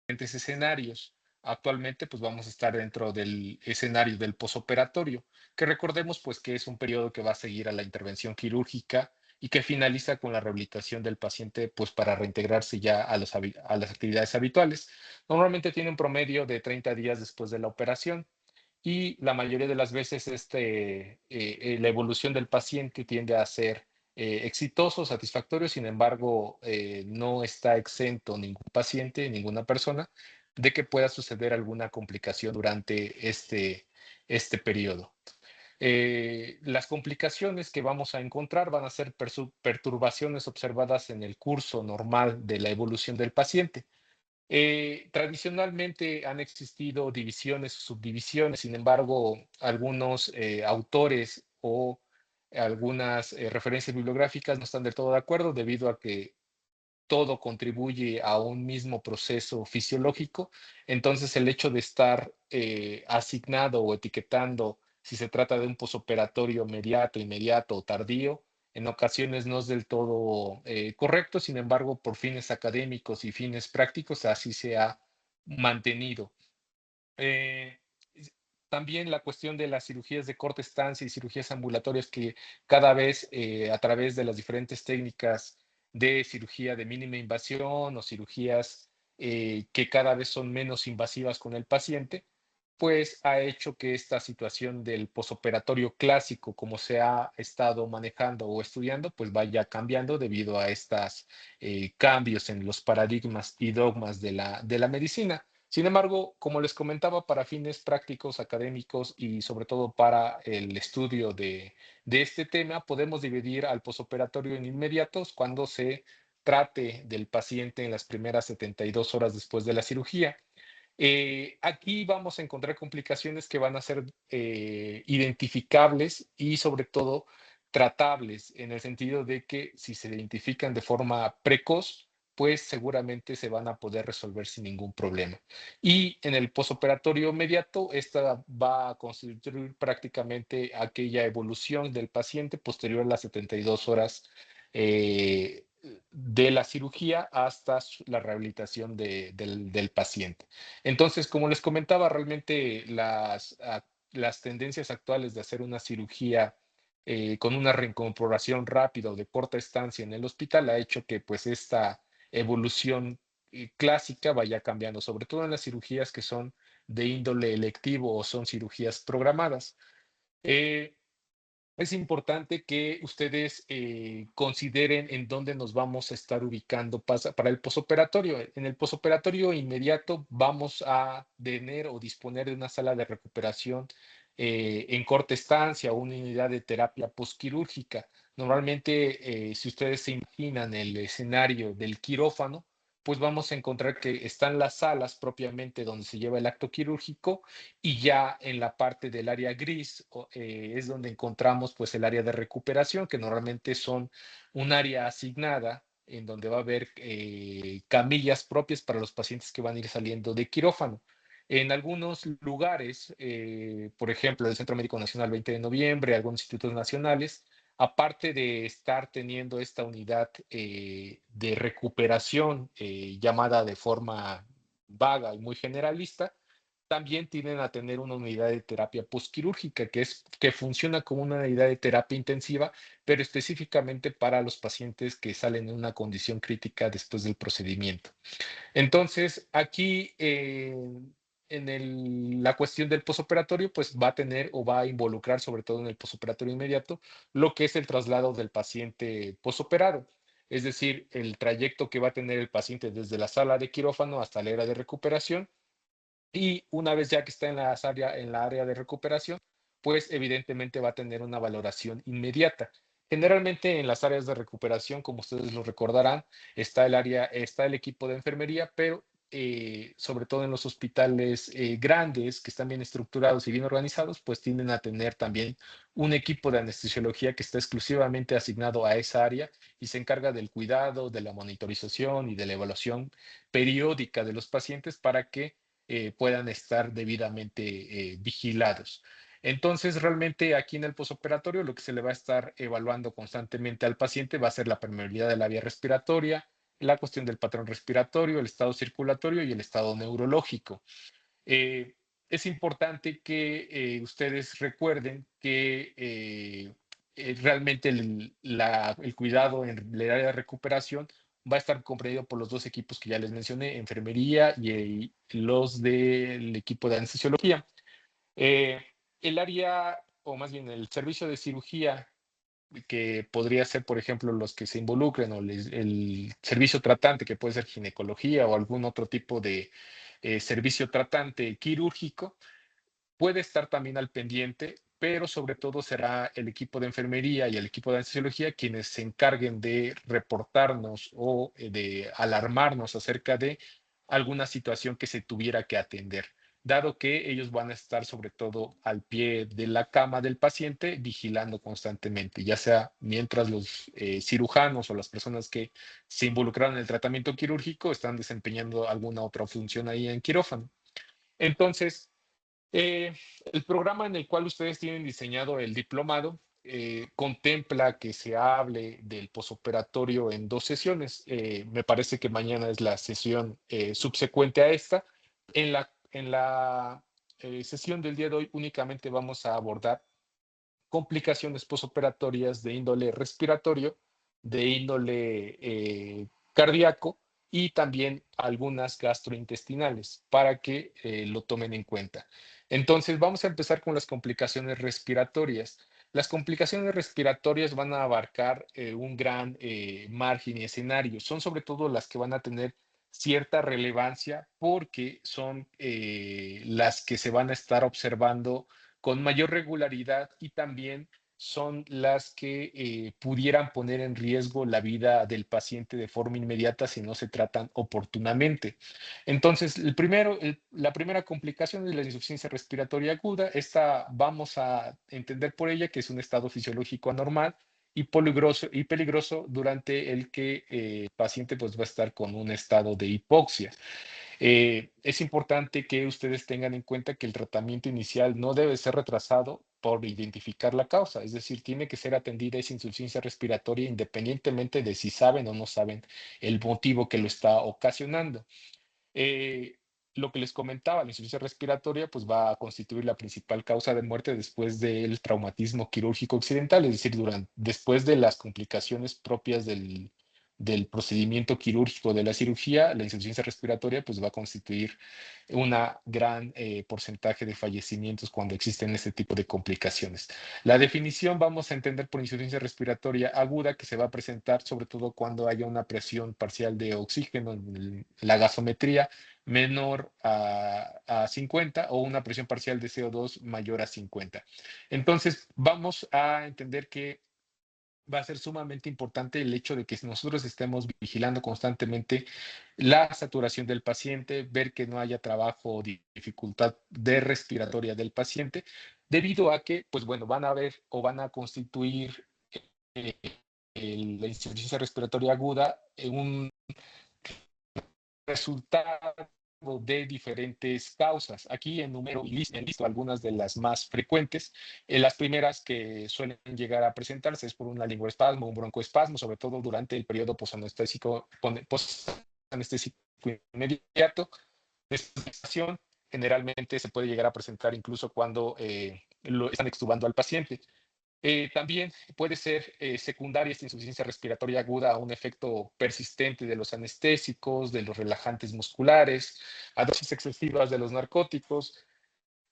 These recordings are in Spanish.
diferentes escenarios. Actualmente, pues vamos a estar dentro del escenario del posoperatorio, que recordemos pues que es un periodo que va a seguir a la intervención quirúrgica y que finaliza con la rehabilitación del paciente pues para reintegrarse ya a, a las actividades habituales. Normalmente tiene un promedio de 30 días después de la operación y la mayoría de las veces la evolución del paciente tiende a ser exitoso, satisfactorio. Sin embargo, no está exento ningún paciente, ninguna persona, de que pueda suceder alguna complicación durante este periodo. Las complicaciones que vamos a encontrar van a ser perturbaciones observadas en el curso normal de la evolución del paciente. Tradicionalmente han existido divisiones o subdivisiones. Sin embargo, algunos autores o algunas referencias bibliográficas no están del todo de acuerdo debido a que todo contribuye a un mismo proceso fisiológico. Entonces, el hecho de estar asignado o etiquetando si se trata de un posoperatorio mediato, inmediato o tardío, en ocasiones no es del todo correcto. Sin embargo, por fines académicos y fines prácticos, así se ha mantenido. Eh, También la cuestión de las cirugías de corta estancia y cirugías ambulatorias que cada vez a través de las diferentes técnicas de cirugía de mínima invasión o cirugías que cada vez son menos invasivas con el paciente, pues ha hecho que esta situación del posoperatorio clásico, como se ha estado manejando o estudiando, pues vaya cambiando debido a estos cambios en los paradigmas y dogmas de la medicina. Sin embargo, como les comentaba, para fines prácticos, académicos y sobre todo para el estudio de este tema, podemos dividir al posoperatorio en inmediatos cuando se trate del paciente en las primeras 72 horas después de la cirugía. Aquí vamos a encontrar complicaciones que van a ser identificables y sobre todo tratables en el sentido de que si se identifican de forma precoz, pues seguramente se van a poder resolver sin ningún problema. Y en el posoperatorio inmediato, esta va a constituir prácticamente aquella evolución del paciente posterior a las 72 horas eh, de la cirugía hasta la rehabilitación del paciente. Entonces, como les comentaba, realmente las tendencias actuales de hacer una cirugía con una reincorporación rápida o de corta estancia en el hospital ha hecho que pues esta evolución clásica vaya cambiando, sobre todo en las cirugías que son de índole electivo o son cirugías programadas. Eh, es importante que ustedes consideren en dónde nos vamos a estar ubicando para el posoperatorio. En el posoperatorio inmediato vamos a tener o disponer de una sala de recuperación en corta estancia o una unidad de terapia postquirúrgica. Normalmente, si ustedes se imaginan el escenario del quirófano, pues vamos a encontrar que están las salas propiamente donde se lleva el acto quirúrgico y ya en la parte del área gris es donde encontramos pues el área de recuperación, que normalmente son un área asignada en donde va a haber camillas propias para los pacientes que van a ir saliendo de quirófano. En algunos lugares, por ejemplo, el Centro Médico Nacional 20 de noviembre, algunos institutos nacionales, aparte de estar teniendo esta unidad de recuperación llamada de forma vaga y muy generalista, también tienden a tener una unidad de terapia postquirúrgica, que funciona como una unidad de terapia intensiva, pero específicamente para los pacientes que salen en una condición crítica después del procedimiento. Entonces, aquí la cuestión del posoperatorio, pues va a tener o va a involucrar, sobre todo en el posoperatorio inmediato, lo que es el traslado del paciente posoperado. Es decir, el trayecto que va a tener el paciente desde la sala de quirófano hasta la era de recuperación y una vez ya que está en la área de recuperación, pues evidentemente va a tener una valoración inmediata. Generalmente en las áreas de recuperación, como ustedes lo recordarán, está el equipo de enfermería, pero sobre todo en los hospitales grandes, que están bien estructurados y bien organizados, pues tienden a tener también un equipo de anestesiología que está exclusivamente asignado a esa área y se encarga del cuidado, de la monitorización y de la evaluación periódica de los pacientes para que puedan estar debidamente vigilados. Entonces, realmente aquí en el posoperatorio lo que se le va a estar evaluando constantemente al paciente va a ser la permeabilidad de la vía respiratoria, la cuestión del patrón respiratorio, el estado circulatorio y el estado neurológico. Eh, es importante que ustedes recuerden que realmente el cuidado en el área de recuperación va a estar comprendido por los dos equipos que ya les mencioné, enfermería y los del equipo de anestesiología. Eh, el área, o más bien el servicio de cirugía, que podría ser, por ejemplo, los que se involucren, o el servicio tratante, que puede ser ginecología o algún otro tipo de servicio tratante quirúrgico, puede estar también al pendiente, pero sobre todo será el equipo de enfermería y el equipo de anestesiología quienes se encarguen de reportarnos o de alarmarnos acerca de alguna situación que se tuviera que atender, dado que ellos van a estar sobre todo al pie de la cama del paciente vigilando constantemente, ya sea mientras los cirujanos o las personas que se involucraron en el tratamiento quirúrgico están desempeñando alguna otra función ahí en quirófano. Entonces, eh, el programa en el cual ustedes tienen diseñado el diplomado contempla que se hable del posoperatorio en 2 sesiones. Me parece que mañana es la sesión subsecuente a esta. En la sesión del día de hoy únicamente vamos a abordar complicaciones posoperatorias de índole respiratorio, de índole cardíaco y también algunas gastrointestinales para que lo tomen en cuenta. Entonces, vamos a empezar con las complicaciones respiratorias. Las complicaciones respiratorias van a abarcar un gran margen y escenario. Son sobre todo las que van a tener cierta relevancia porque son las que se van a estar observando con mayor regularidad y también son las que pudieran poner en riesgo la vida del paciente de forma inmediata si no se tratan oportunamente. Entonces, la primera complicación es la insuficiencia respiratoria aguda. Esta vamos a entender por ella que es un estado fisiológico anormal y peligroso durante el que el paciente pues, va a estar con un estado de hipoxia. Es importante que ustedes tengan en cuenta que el tratamiento inicial no debe ser retrasado por identificar la causa, es decir, tiene que ser atendida esa insuficiencia respiratoria independientemente de si saben o no saben el motivo que lo está ocasionando. Eh, lo que les comentaba, la insuficiencia respiratoria pues va a constituir la principal causa de muerte después del traumatismo quirúrgico occidental, es decir, después de las complicaciones propias del procedimiento quirúrgico de la cirugía, la insuficiencia respiratoria pues va a constituir una gran porcentaje de fallecimientos cuando existen este tipo de complicaciones. La definición vamos a entender por insuficiencia respiratoria aguda que se va a presentar sobre todo cuando haya una presión parcial de oxígeno en la gasometría menor a 50 o una presión parcial de CO2 mayor a 50. Entonces, vamos a entender que va a ser sumamente importante el hecho de que nosotros estemos vigilando constantemente la saturación del paciente, ver que no haya trabajo o dificultad de respiratoria del paciente, debido a que, pues bueno, van a ver o van a constituir eh, la insuficiencia respiratoria aguda en un resultado de diferentes causas. Aquí enumero y listo algunas de las más frecuentes. Las primeras que suelen llegar a presentarse es por una lenguoespasmo, un broncoespasmo, sobre todo durante el periodo posanestésico inmediato. Esta generalmente se puede llegar a presentar incluso cuando lo están extubando al paciente. También puede ser secundaria esta insuficiencia respiratoria aguda a un efecto persistente de los anestésicos, de los relajantes musculares, a dosis excesivas de los narcóticos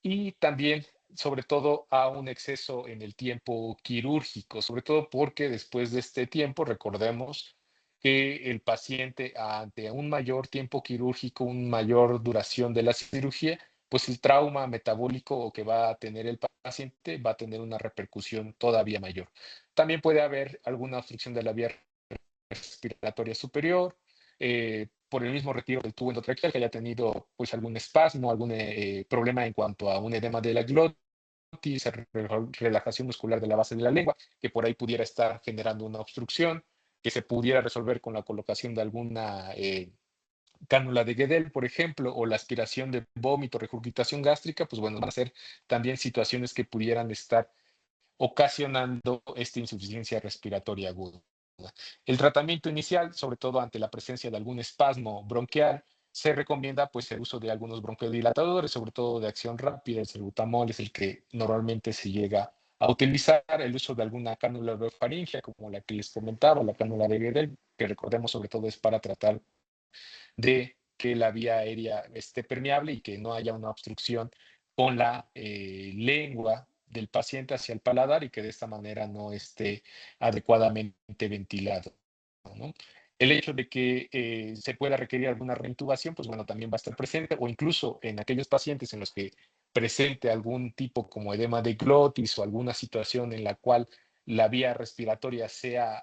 y también, sobre todo, a un exceso en el tiempo quirúrgico, sobre todo porque después de este tiempo, recordemos que el paciente ante un mayor tiempo quirúrgico, una mayor duración de la cirugía, pues el trauma metabólico que va a tener el paciente va a tener una repercusión todavía mayor. También puede haber alguna obstrucción de la vía respiratoria superior, por el mismo retiro del tubo endotraqueal que haya tenido pues algún espasmo, algún problema en cuanto a un edema de la glotis, relajación muscular de la base de la lengua, que por ahí pudiera estar generando una obstrucción, que se pudiera resolver con la colocación de alguna cánula de Guedel, por ejemplo, o la aspiración de vómito, regurgitación gástrica, pues bueno, van a ser también situaciones que pudieran estar ocasionando esta insuficiencia respiratoria aguda. El tratamiento inicial, sobre todo ante la presencia de algún espasmo bronquial, se recomienda pues el uso de algunos bronquiodilatadores, sobre todo de acción rápida. El salbutamol es el que normalmente se llega a utilizar, el uso de alguna cánula orofaringea, como la que les comentaba, la cánula de Guedel, que recordemos sobre todo es para tratar de que la vía aérea esté permeable y que no haya una obstrucción con la lengua del paciente hacia el paladar y que de esta manera no esté adecuadamente ventilado, ¿no? El hecho de que se pueda requerir alguna reintubación, pues bueno, también va a estar presente, o incluso en aquellos pacientes en los que presente algún tipo como edema de glotis o alguna situación en la cual la vía respiratoria sea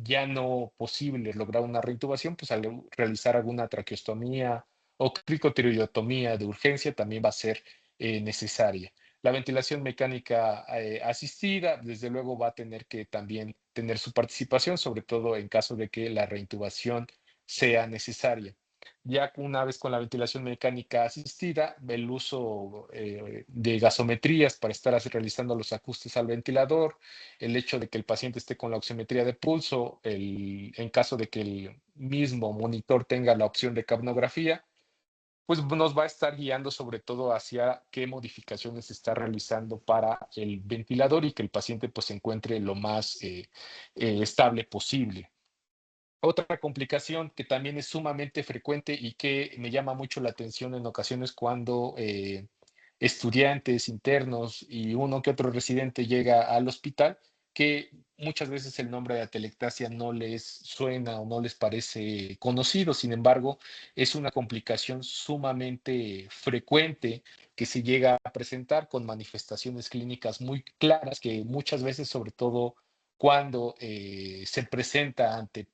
ya no posible lograr una reintubación, pues al realizar alguna traqueostomía o cricotiroidotomía de urgencia también va a ser necesaria. La ventilación mecánica asistida, desde luego, va a tener que también tener su participación, sobre todo en caso de que la reintubación sea necesaria. Ya una vez con la ventilación mecánica asistida, el uso de gasometrías para estar realizando los ajustes al ventilador, el hecho de que el paciente esté con la oximetría de pulso, en caso de que el mismo monitor tenga la opción de capnografía, pues nos va a estar guiando sobre todo hacia qué modificaciones se está realizando para el ventilador y que el paciente pues se encuentre lo más estable posible. Otra complicación que también es sumamente frecuente y que me llama mucho la atención en ocasiones cuando estudiantes internos y uno que otro residente llega al hospital, que muchas veces el nombre de atelectasia no les suena o no les parece conocido. Sin embargo, es una complicación sumamente frecuente que se llega a presentar con manifestaciones clínicas muy claras que muchas veces, sobre todo cuando se presenta ante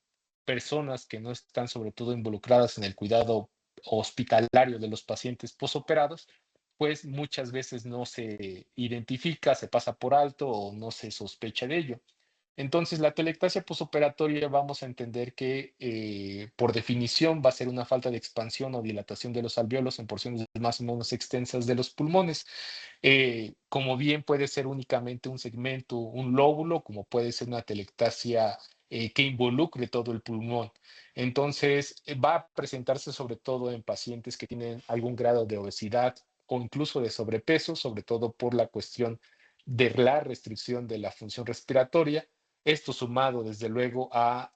personas que no están sobre todo involucradas en el cuidado hospitalario de los pacientes posoperados, pues muchas veces no se identifica, se pasa por alto o no se sospecha de ello. Entonces, la atelectasia posoperatoria vamos a entender que por definición va a ser una falta de expansión o dilatación de los alvéolos en porciones más o menos extensas de los pulmones. Como bien puede ser únicamente un segmento, un lóbulo, como puede ser una atelectasia que involucre todo el pulmón. Entonces, va a presentarse sobre todo en pacientes que tienen algún grado de obesidad o incluso de sobrepeso, sobre todo por la cuestión de la restricción de la función respiratoria. Esto sumado, desde luego, a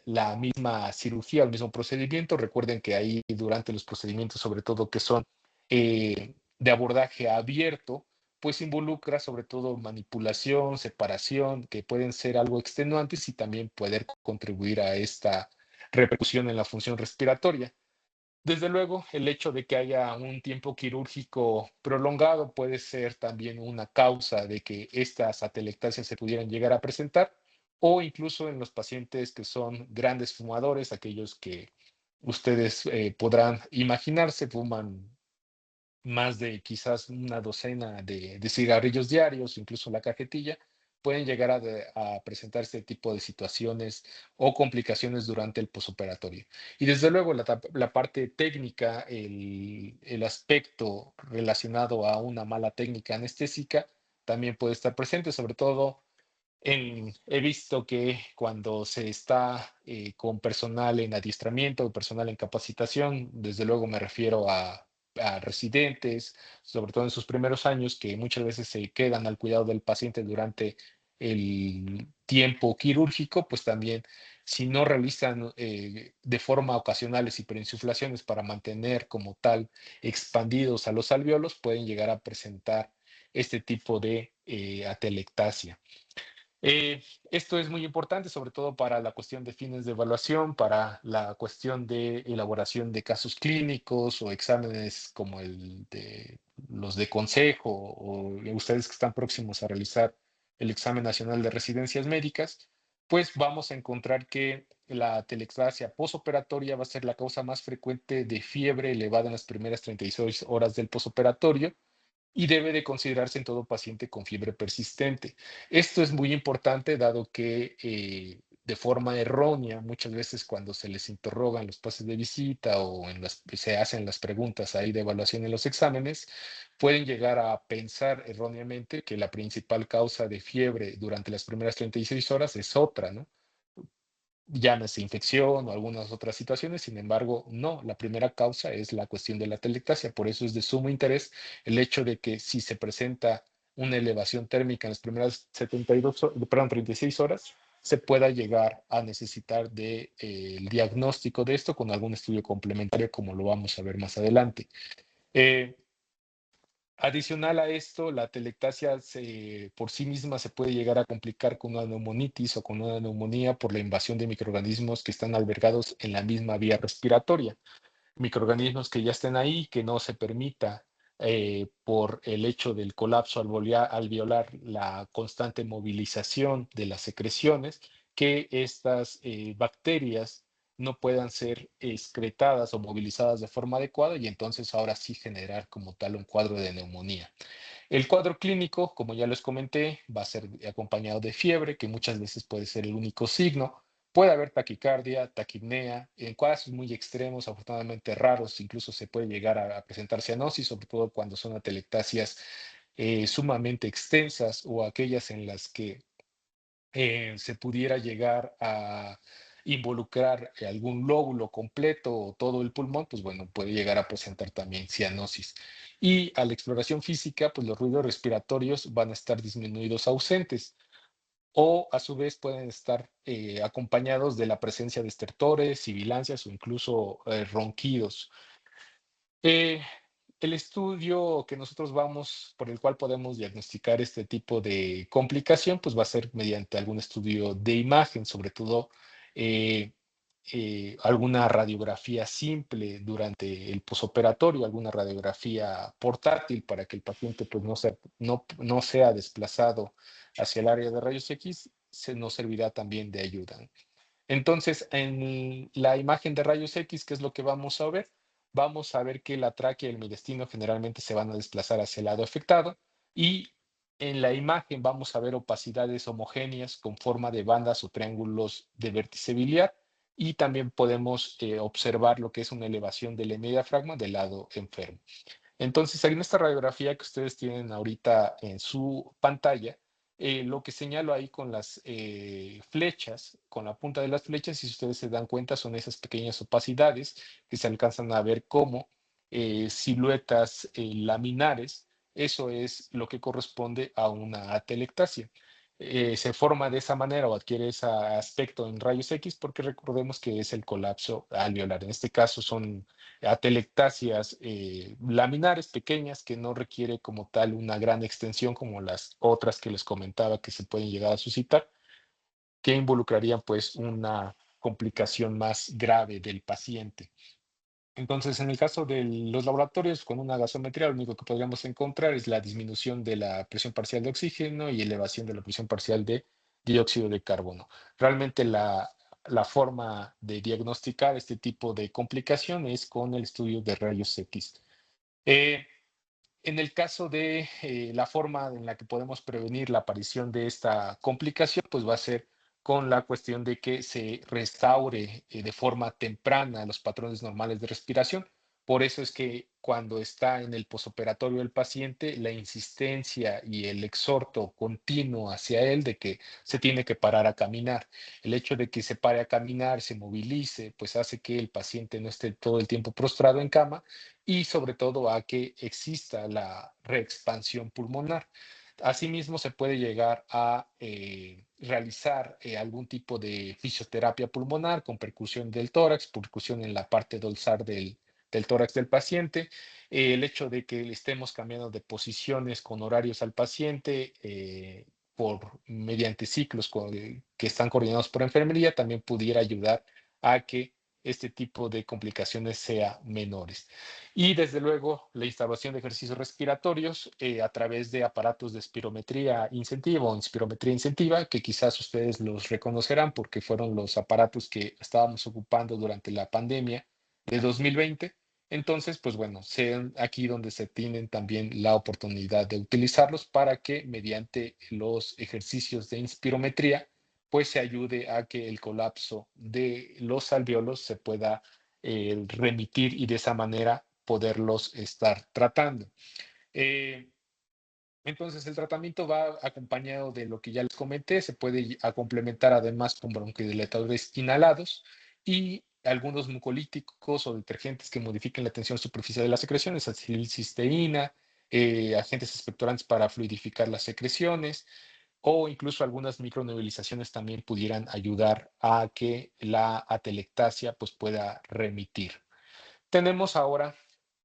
la misma cirugía, el mismo procedimiento. Recuerden que ahí durante los procedimientos, sobre todo que son de abordaje abierto, pues involucra sobre todo manipulación, separación, que pueden ser algo extenuantes y también poder contribuir a esta repercusión en la función respiratoria. Desde luego, el hecho de que haya un tiempo quirúrgico prolongado puede ser también una causa de que estas atelectasias se pudieran llegar a presentar, o incluso en los pacientes que son grandes fumadores, aquellos que ustedes podrán imaginarse, fuman más de quizás una docena de cigarrillos diarios, incluso la cajetilla, pueden llegar a presentar este tipo de situaciones o complicaciones durante el posoperatorio. Y desde luego la parte técnica, el aspecto relacionado a una mala técnica anestésica también puede estar presente, sobre todo he visto que cuando se está con personal en adiestramiento o personal en capacitación, desde luego me refiero a residentes, sobre todo en sus primeros años, que muchas veces se quedan al cuidado del paciente durante el tiempo quirúrgico, pues también si no realizan de forma ocasionales hiperinsuflaciones para mantener como tal expandidos a los alvéolos, pueden llegar a presentar este tipo de atelectasia. Eh, Esto es muy importante, sobre todo para la cuestión de fines de evaluación, para la cuestión de elaboración de casos clínicos o exámenes como el de los de consejo o ustedes que están próximos a realizar el examen nacional de residencias médicas, pues vamos a encontrar que la telectasia posoperatoria va a ser la causa más frecuente de fiebre elevada en las primeras 36 horas del posoperatorio y debe de considerarse en todo paciente con fiebre persistente. Esto es muy importante dado que de forma errónea, muchas veces cuando se les interrogan los pases de visita o se hacen las preguntas ahí de evaluación en los exámenes, pueden llegar a pensar erróneamente que la principal causa de fiebre durante las primeras 36 horas es otra, ¿no? llámese infección o algunas otras situaciones. Sin embargo, no, la primera causa es la cuestión de la atelectasia. Por eso es de sumo interés el hecho de que si se presenta una elevación térmica en las primeras 36 horas, se pueda llegar a necesitar de, el diagnóstico de esto con algún estudio complementario, como lo vamos a ver más adelante. Eh, Adicional a esto, la atelectasia por sí misma se puede llegar a complicar con una neumonitis o con una neumonía por la invasión de microorganismos que están albergados en la misma vía respiratoria, microorganismos que ya estén ahí, que no se permita por el hecho del colapso alveolar, la constante movilización de las secreciones, que estas bacterias no puedan ser excretadas o movilizadas de forma adecuada y entonces ahora sí generar como tal un cuadro de neumonía. El cuadro clínico, como ya les comenté, va a ser acompañado de fiebre, que muchas veces puede ser el único signo. Puede haber taquicardia, taquipnea, en casos muy extremos, afortunadamente raros, incluso se puede llegar a presentar cianosis, sobre todo cuando son atelectasias sumamente extensas o aquellas en las que se pudiera llegar a involucrar algún lóbulo completo o todo el pulmón, pues bueno, puede llegar a presentar también cianosis. Y a la exploración física, pues los ruidos respiratorios van a estar disminuidos, ausentes, o a su vez pueden estar acompañados de la presencia de estertores, sibilancias o incluso ronquidos. Eh, el estudio que nosotros vamos, por el cual podemos diagnosticar este tipo de complicación, pues va a ser mediante algún estudio de imagen, sobre todo eh, alguna radiografía simple durante el posoperatorio, alguna radiografía portátil para que el paciente pues, no sea desplazado hacia el área de rayos X, se nos servirá también de ayuda. Entonces, en la imagen de rayos X, ¿qué es lo que vamos a ver? Vamos a ver que la tráquea y el mediastino generalmente se van a desplazar hacia el lado afectado y en la imagen vamos a ver opacidades homogéneas con forma de bandas o triángulos de vértice biliar y también podemos observar lo que es una elevación del hemidiafragma del lado enfermo. Entonces, en esta radiografía que ustedes tienen ahorita en su pantalla, lo que señalo ahí con las flechas, con la punta de las flechas, si ustedes se dan cuenta, son esas pequeñas opacidades que se alcanzan a ver como siluetas laminares. Eso es lo que corresponde a una atelectasia. Se forma de esa manera o adquiere ese aspecto en rayos X porque recordemos que es el colapso alveolar. En este caso son atelectasias laminares pequeñas que no requiere como tal una gran extensión como las otras que les comentaba que se pueden llegar a suscitar, que involucrarían pues una complicación más grave del paciente. Entonces, en el caso de los laboratorios con una gasometría, lo único que podríamos encontrar es la disminución de la presión parcial de oxígeno y elevación de la presión parcial de dióxido de carbono. Realmente la forma de diagnosticar este tipo de complicación es con el estudio de rayos X. Eh, en el caso de la forma en la que podemos prevenir la aparición de esta complicación, pues va a ser con la cuestión de que se restaure de forma temprana los patrones normales de respiración. Por eso es que cuando está en el posoperatorio el paciente, la insistencia y el exhorto continuo hacia él de que se tiene que parar a caminar. El hecho de que se pare a caminar, se movilice, pues hace que el paciente no esté todo el tiempo prostrado en cama y sobre todo a que exista la reexpansión pulmonar. Asimismo, se puede llegar a realizar algún tipo de fisioterapia pulmonar con percusión del tórax, percusión en la parte dorsal del tórax del paciente. El hecho de que le estemos cambiando de posiciones con horarios al paciente mediante ciclos que están coordinados por enfermería también pudiera ayudar a que este tipo de complicaciones sea menores. Y desde luego la instalación de ejercicios respiratorios a través de aparatos de espirometría incentiva o inspirometría incentiva, que quizás ustedes los reconocerán porque fueron los aparatos que estábamos ocupando durante la pandemia de 2020. Entonces, pues bueno, sean aquí donde se tienen también la oportunidad de utilizarlos para que mediante los ejercicios de inspirometría, pues se ayude a que el colapso de los alveolos se pueda remitir y de esa manera poderlos estar tratando. Eh, Entonces, el tratamiento va acompañado de lo que ya les comenté, se puede complementar además con bronquodilatadores inhalados y algunos mucolíticos o detergentes que modifiquen la tensión superficial de las secreciones, acetylcisteína, agentes expectorantes para fluidificar las secreciones o incluso algunas micronebulizaciones también pudieran ayudar a que la atelectasia pues, pueda remitir. Tenemos ahora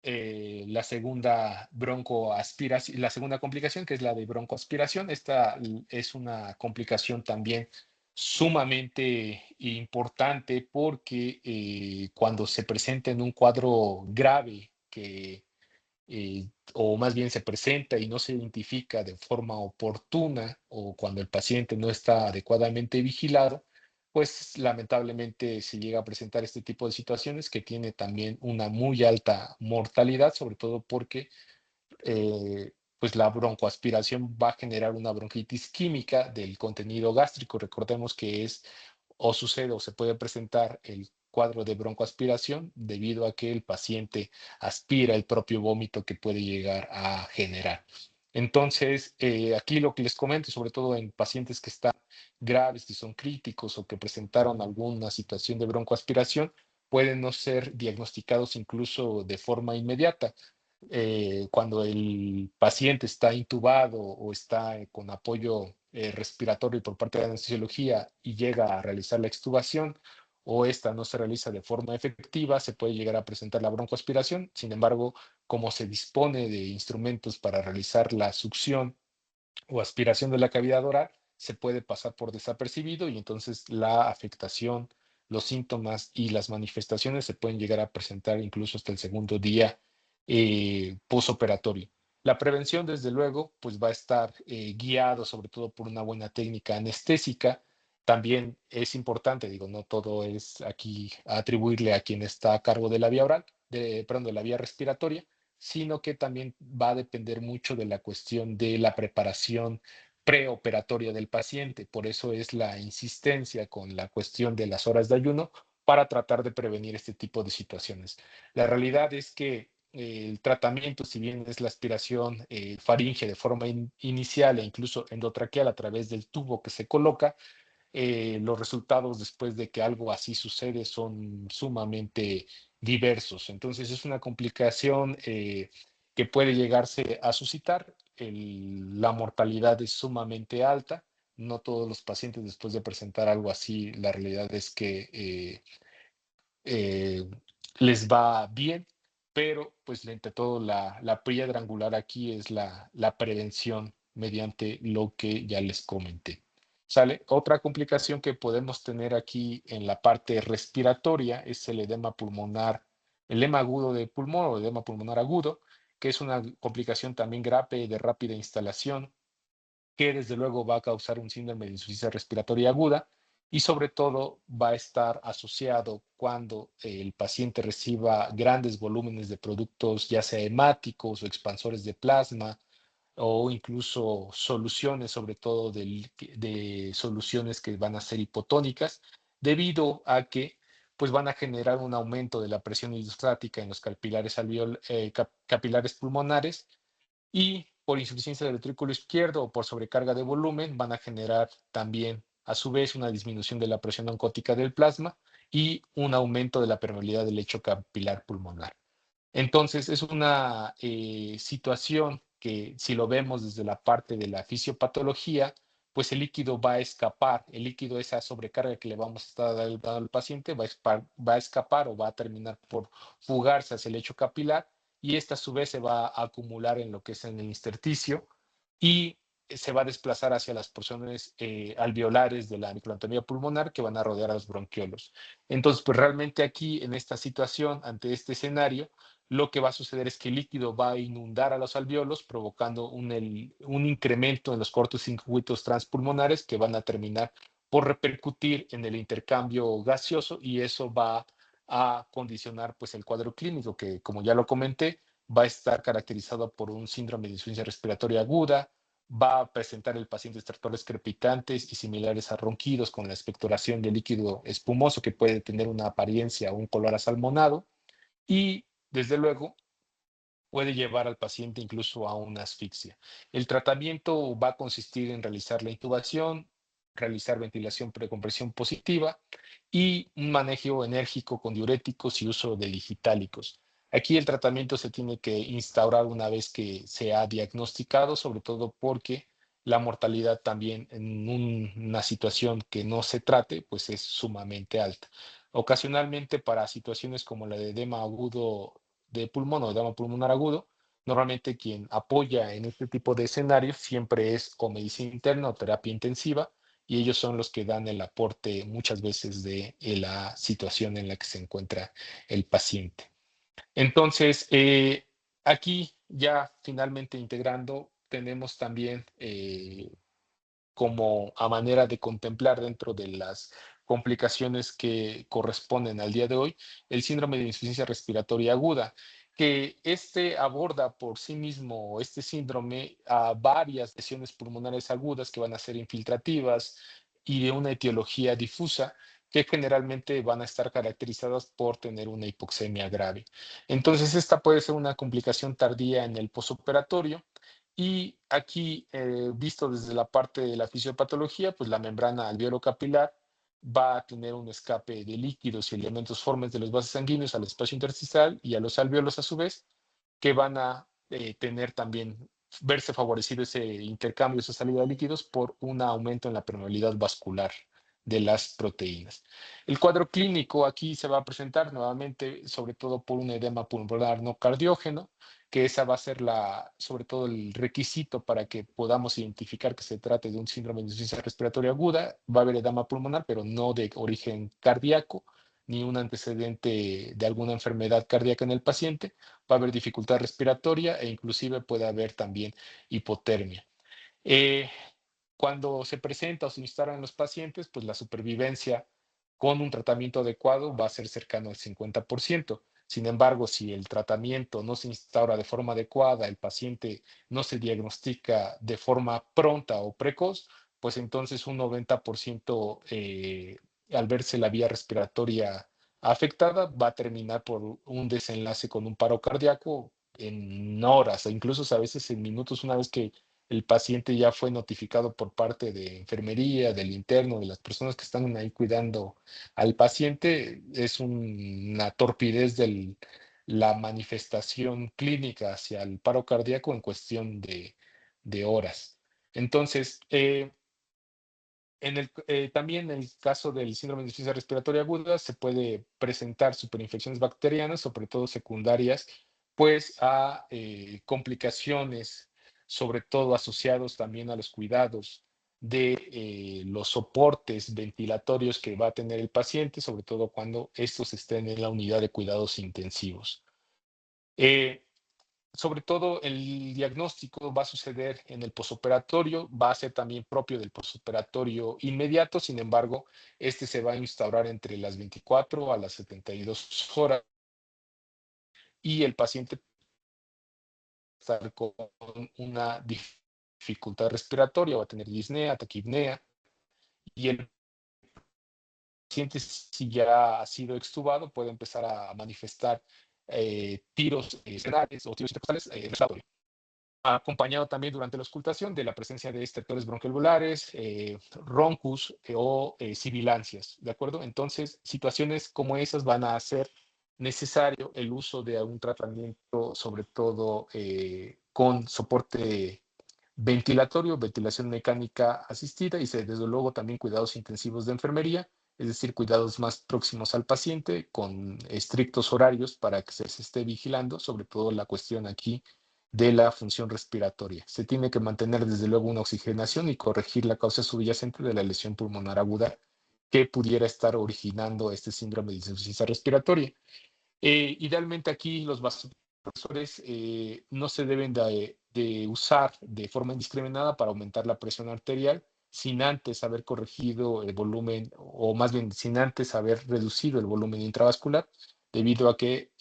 la segunda broncoaspiración, la segunda complicación, que es la de broncoaspiración. Esta es una complicación también sumamente importante porque cuando se presenta en un cuadro grave o más bien se presenta y no se identifica de forma oportuna o cuando el paciente no está adecuadamente vigilado, pues lamentablemente se llega a presentar este tipo de situaciones que tiene también una muy alta mortalidad, sobre todo porque pues la broncoaspiración va a generar una bronquitis química del contenido gástrico. Recordemos que es o sucede o se puede presentar el cuadro de broncoaspiración debido a que el paciente aspira el propio vómito que puede llegar a generar. Entonces, aquí lo que les comento, sobre todo en pacientes que están graves, que son críticos o que presentaron alguna situación de broncoaspiración, pueden no ser diagnosticados incluso de forma inmediata cuando el paciente está intubado o está con apoyo respiratorio por parte de la anestesiología y llega a realizar la extubación o esta no se realiza de forma efectiva, se puede llegar a presentar la broncoaspiración. Sin embargo, como se dispone de instrumentos para realizar la succión o aspiración de la cavidad oral, se puede pasar por desapercibido y entonces la afectación, los síntomas y las manifestaciones se pueden llegar a presentar incluso hasta el segundo día posoperatorio. La prevención, desde luego, pues va a estar guiado sobre todo por una buena técnica anestésica. También es importante, digo, no todo es aquí atribuirle a quien está a cargo de la vía oral, perdón, de la vía respiratoria, sino que también va a depender mucho de la cuestión de la preparación preoperatoria del paciente. Por eso es la insistencia con la cuestión de las horas de ayuno para tratar de prevenir este tipo de situaciones. La realidad es que el tratamiento, si bien es la aspiración faríngea de forma inicial e incluso endotraqueal a través del tubo que se coloca, los resultados después de que algo así sucede son sumamente diversos. Entonces es una complicación que puede llegarse a suscitar. La mortalidad es sumamente alta. No todos los pacientes después de presentar algo así, la realidad es que eh, les va bien, pero pues entre todo la piedra angular aquí es la prevención mediante lo que ya les comenté. ¿Sale? Otra complicación que podemos tener aquí en la parte respiratoria es el edema pulmonar, el edema agudo de pulmón o edema pulmonar agudo, que es una complicación también grave de rápida instalación que desde luego va a causar un síndrome de insuficiencia respiratoria aguda y sobre todo va a estar asociado cuando el paciente reciba grandes volúmenes de productos, ya sea hemáticos o expansores de plasma o incluso soluciones, sobre todo de soluciones que van a ser hipotónicas, debido a que pues van a generar un aumento de la presión hidrostática en los capilares pulmonares y por insuficiencia del ventrículo izquierdo o por sobrecarga de volumen van a generar también a su vez una disminución de la presión oncótica del plasma y un aumento de la permeabilidad del lecho capilar pulmonar. Entonces, es una situación que si lo vemos desde la parte de la fisiopatología, pues el líquido va a escapar, el líquido, esa sobrecarga que le vamos a estar dando al paciente, va a escapar o va a terminar por fugarse hacia el lecho capilar y esta a su vez se va a acumular en lo que es en el intersticio y se va a desplazar hacia las porciones alveolares de la microanatomía pulmonar que van a rodear a los bronquiolos. Entonces, pues realmente aquí en esta situación, ante este escenario, lo que va a suceder es que el líquido va a inundar a los alveolos, provocando un incremento en los cortocircuitos transpulmonares que van a terminar por repercutir en el intercambio gaseoso y eso va a condicionar pues el cuadro clínico que, como ya lo comenté, va a estar caracterizado por un síndrome de insuficiencia respiratoria aguda, va a presentar el paciente estertores crepitantes y similares a ronquidos con la expectoración de líquido espumoso que puede tener una apariencia o un color asalmonado y desde luego puede llevar al paciente incluso a una asfixia. El tratamiento va a consistir en realizar la intubación, realizar ventilación precompresión positiva y un manejo enérgico con diuréticos y uso de digitálicos. Aquí el tratamiento se tiene que instaurar una vez que se ha diagnosticado, sobre todo porque la mortalidad también en una situación que no se trate, pues es sumamente alta. Ocasionalmente para situaciones como la de edema agudo de pulmón o edema pulmonar agudo, normalmente quien apoya en este tipo de escenarios siempre es o medicina interna o terapia intensiva, y ellos son los que dan el aporte muchas veces de la situación en la que se encuentra el paciente. Entonces, aquí ya finalmente integrando, tenemos también como a manera de contemplar dentro de las complicaciones que corresponden al día de hoy, el síndrome de insuficiencia respiratoria aguda, que este aborda por sí mismo, este síndrome, a varias lesiones pulmonares agudas que van a ser infiltrativas y de una etiología difusa, que generalmente van a estar caracterizadas por tener una hipoxemia grave. Entonces, esta puede ser una complicación tardía en el posoperatorio, y aquí, visto desde la parte de la fisiopatología, pues la membrana alveolo-capilar va a tener un escape de líquidos y elementos formes de los vasos sanguíneos al espacio intersticial y a los alvéolos a su vez, que van a tener también, verse favorecido ese intercambio, esa salida de líquidos por un aumento en la permeabilidad vascular de las proteínas. El cuadro clínico aquí se va a presentar nuevamente, sobre todo por un edema pulmonar no cardiógeno, que esa va a ser sobre todo el requisito para que podamos identificar que se trate de un síndrome de insuficiencia respiratoria aguda. Va a haber edema pulmonar, pero no de origen cardíaco, ni un antecedente de alguna enfermedad cardíaca en el paciente. Va a haber dificultad respiratoria e inclusive puede haber también hipotermia. Eh, Cuando se presenta o se instala en los pacientes, pues la supervivencia con un tratamiento adecuado va a ser cercano al 50%. Sin embargo, si el tratamiento no se instaura de forma adecuada, el paciente no se diagnostica de forma pronta o precoz, pues entonces un 90% al verse la vía respiratoria afectada va a terminar por un desenlace con un paro cardíaco en horas, o incluso a veces en minutos, una vez que el paciente ya fue notificado por parte de enfermería, del interno, de las personas que están ahí cuidando al paciente. Es una torpidez de la manifestación clínica hacia el paro cardíaco en cuestión de horas. Entonces, también en el caso del síndrome de insuficiencia respiratoria aguda se puede presentar superinfecciones bacterianas, sobre todo secundarias, pues a complicaciones, sobre todo asociados también a los cuidados de los soportes ventilatorios que va a tener el paciente, sobre todo cuando estos estén en la unidad de cuidados intensivos. Eh, Sobre todo el diagnóstico va a suceder en el posoperatorio, va a ser también propio del posoperatorio inmediato. Sin embargo, este se va a instaurar entre las 24 a las 72 horas y el paciente va a estar con una dificultad respiratoria, va a tener disnea, taquipnea, y el paciente, si ya ha sido extubado, puede empezar a manifestar tiros cerebrales o tiros intercostales respiratorios, acompañado también durante la auscultación de la presencia de estertores bronquiolvulares, roncus o sibilancias, ¿de acuerdo? Entonces, situaciones como esas van a hacer necesario el uso de un tratamiento, sobre todo con soporte ventilatorio, ventilación mecánica asistida y desde luego también cuidados intensivos de enfermería, es decir, cuidados más próximos al paciente con estrictos horarios para que se esté vigilando, sobre todo la cuestión aquí de la función respiratoria. Se tiene que mantener desde luego una oxigenación y corregir la causa subyacente de la lesión pulmonar aguda que pudiera estar originando este síndrome de insuficiencia respiratoria. Idealmente aquí los vasodifusores no se deben de usar de forma indiscriminada para aumentar la presión arterial sin antes haber corregido el volumen, o más bien sin antes haber reducido el volumen intravascular, debido a que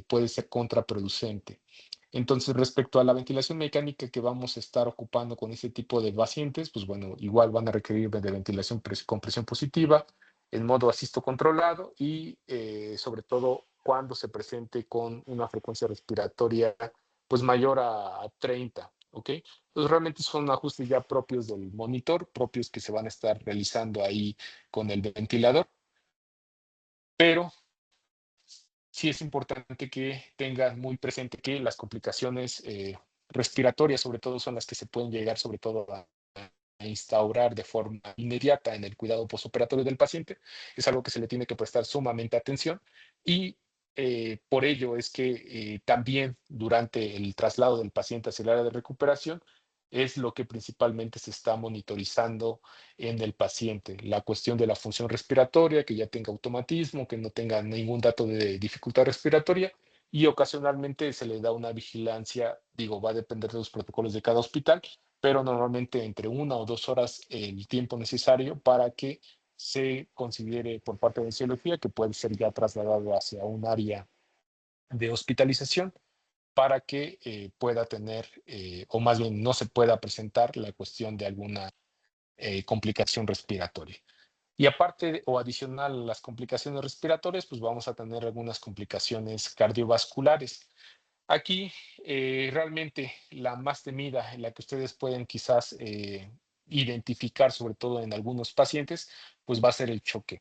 puede ser contraproducente. Entonces, respecto a la ventilación mecánica que vamos a estar ocupando con este tipo de pacientes, pues bueno, igual van a requerir de ventilación con presión positiva, en modo asisto controlado y sobre todo cuando se presente con una frecuencia respiratoria pues mayor a 30, ¿ok? Entonces realmente son ajustes ya propios del monitor, propios que se van a estar realizando ahí con el ventilador, pero sí es importante que tengan muy presente que las complicaciones respiratorias, sobre todo, son las que se pueden llegar, sobre todo, a instaurar de forma inmediata en el cuidado postoperatorio del paciente. Es algo que se le tiene que prestar sumamente atención y por ello es que también durante el traslado del paciente hacia el área de recuperación es lo que principalmente se está monitorizando en el paciente. La cuestión de la función respiratoria, que ya tenga automatismo, que no tenga ningún dato de dificultad respiratoria y ocasionalmente se le da una vigilancia, digo, va a depender de los protocolos de cada hospital, pero normalmente entre 1 o 2 horas el tiempo necesario para que se considere por parte de cirugía que puede ser ya trasladado hacia un área de hospitalización para que pueda tener, o más bien no se pueda presentar la cuestión de alguna complicación respiratoria. Y aparte o adicional a las complicaciones respiratorias, pues vamos a tener algunas complicaciones cardiovasculares. Aquí realmente la más temida, en la que ustedes pueden quizás identificar, sobre todo en algunos pacientes, pues va a ser el choque.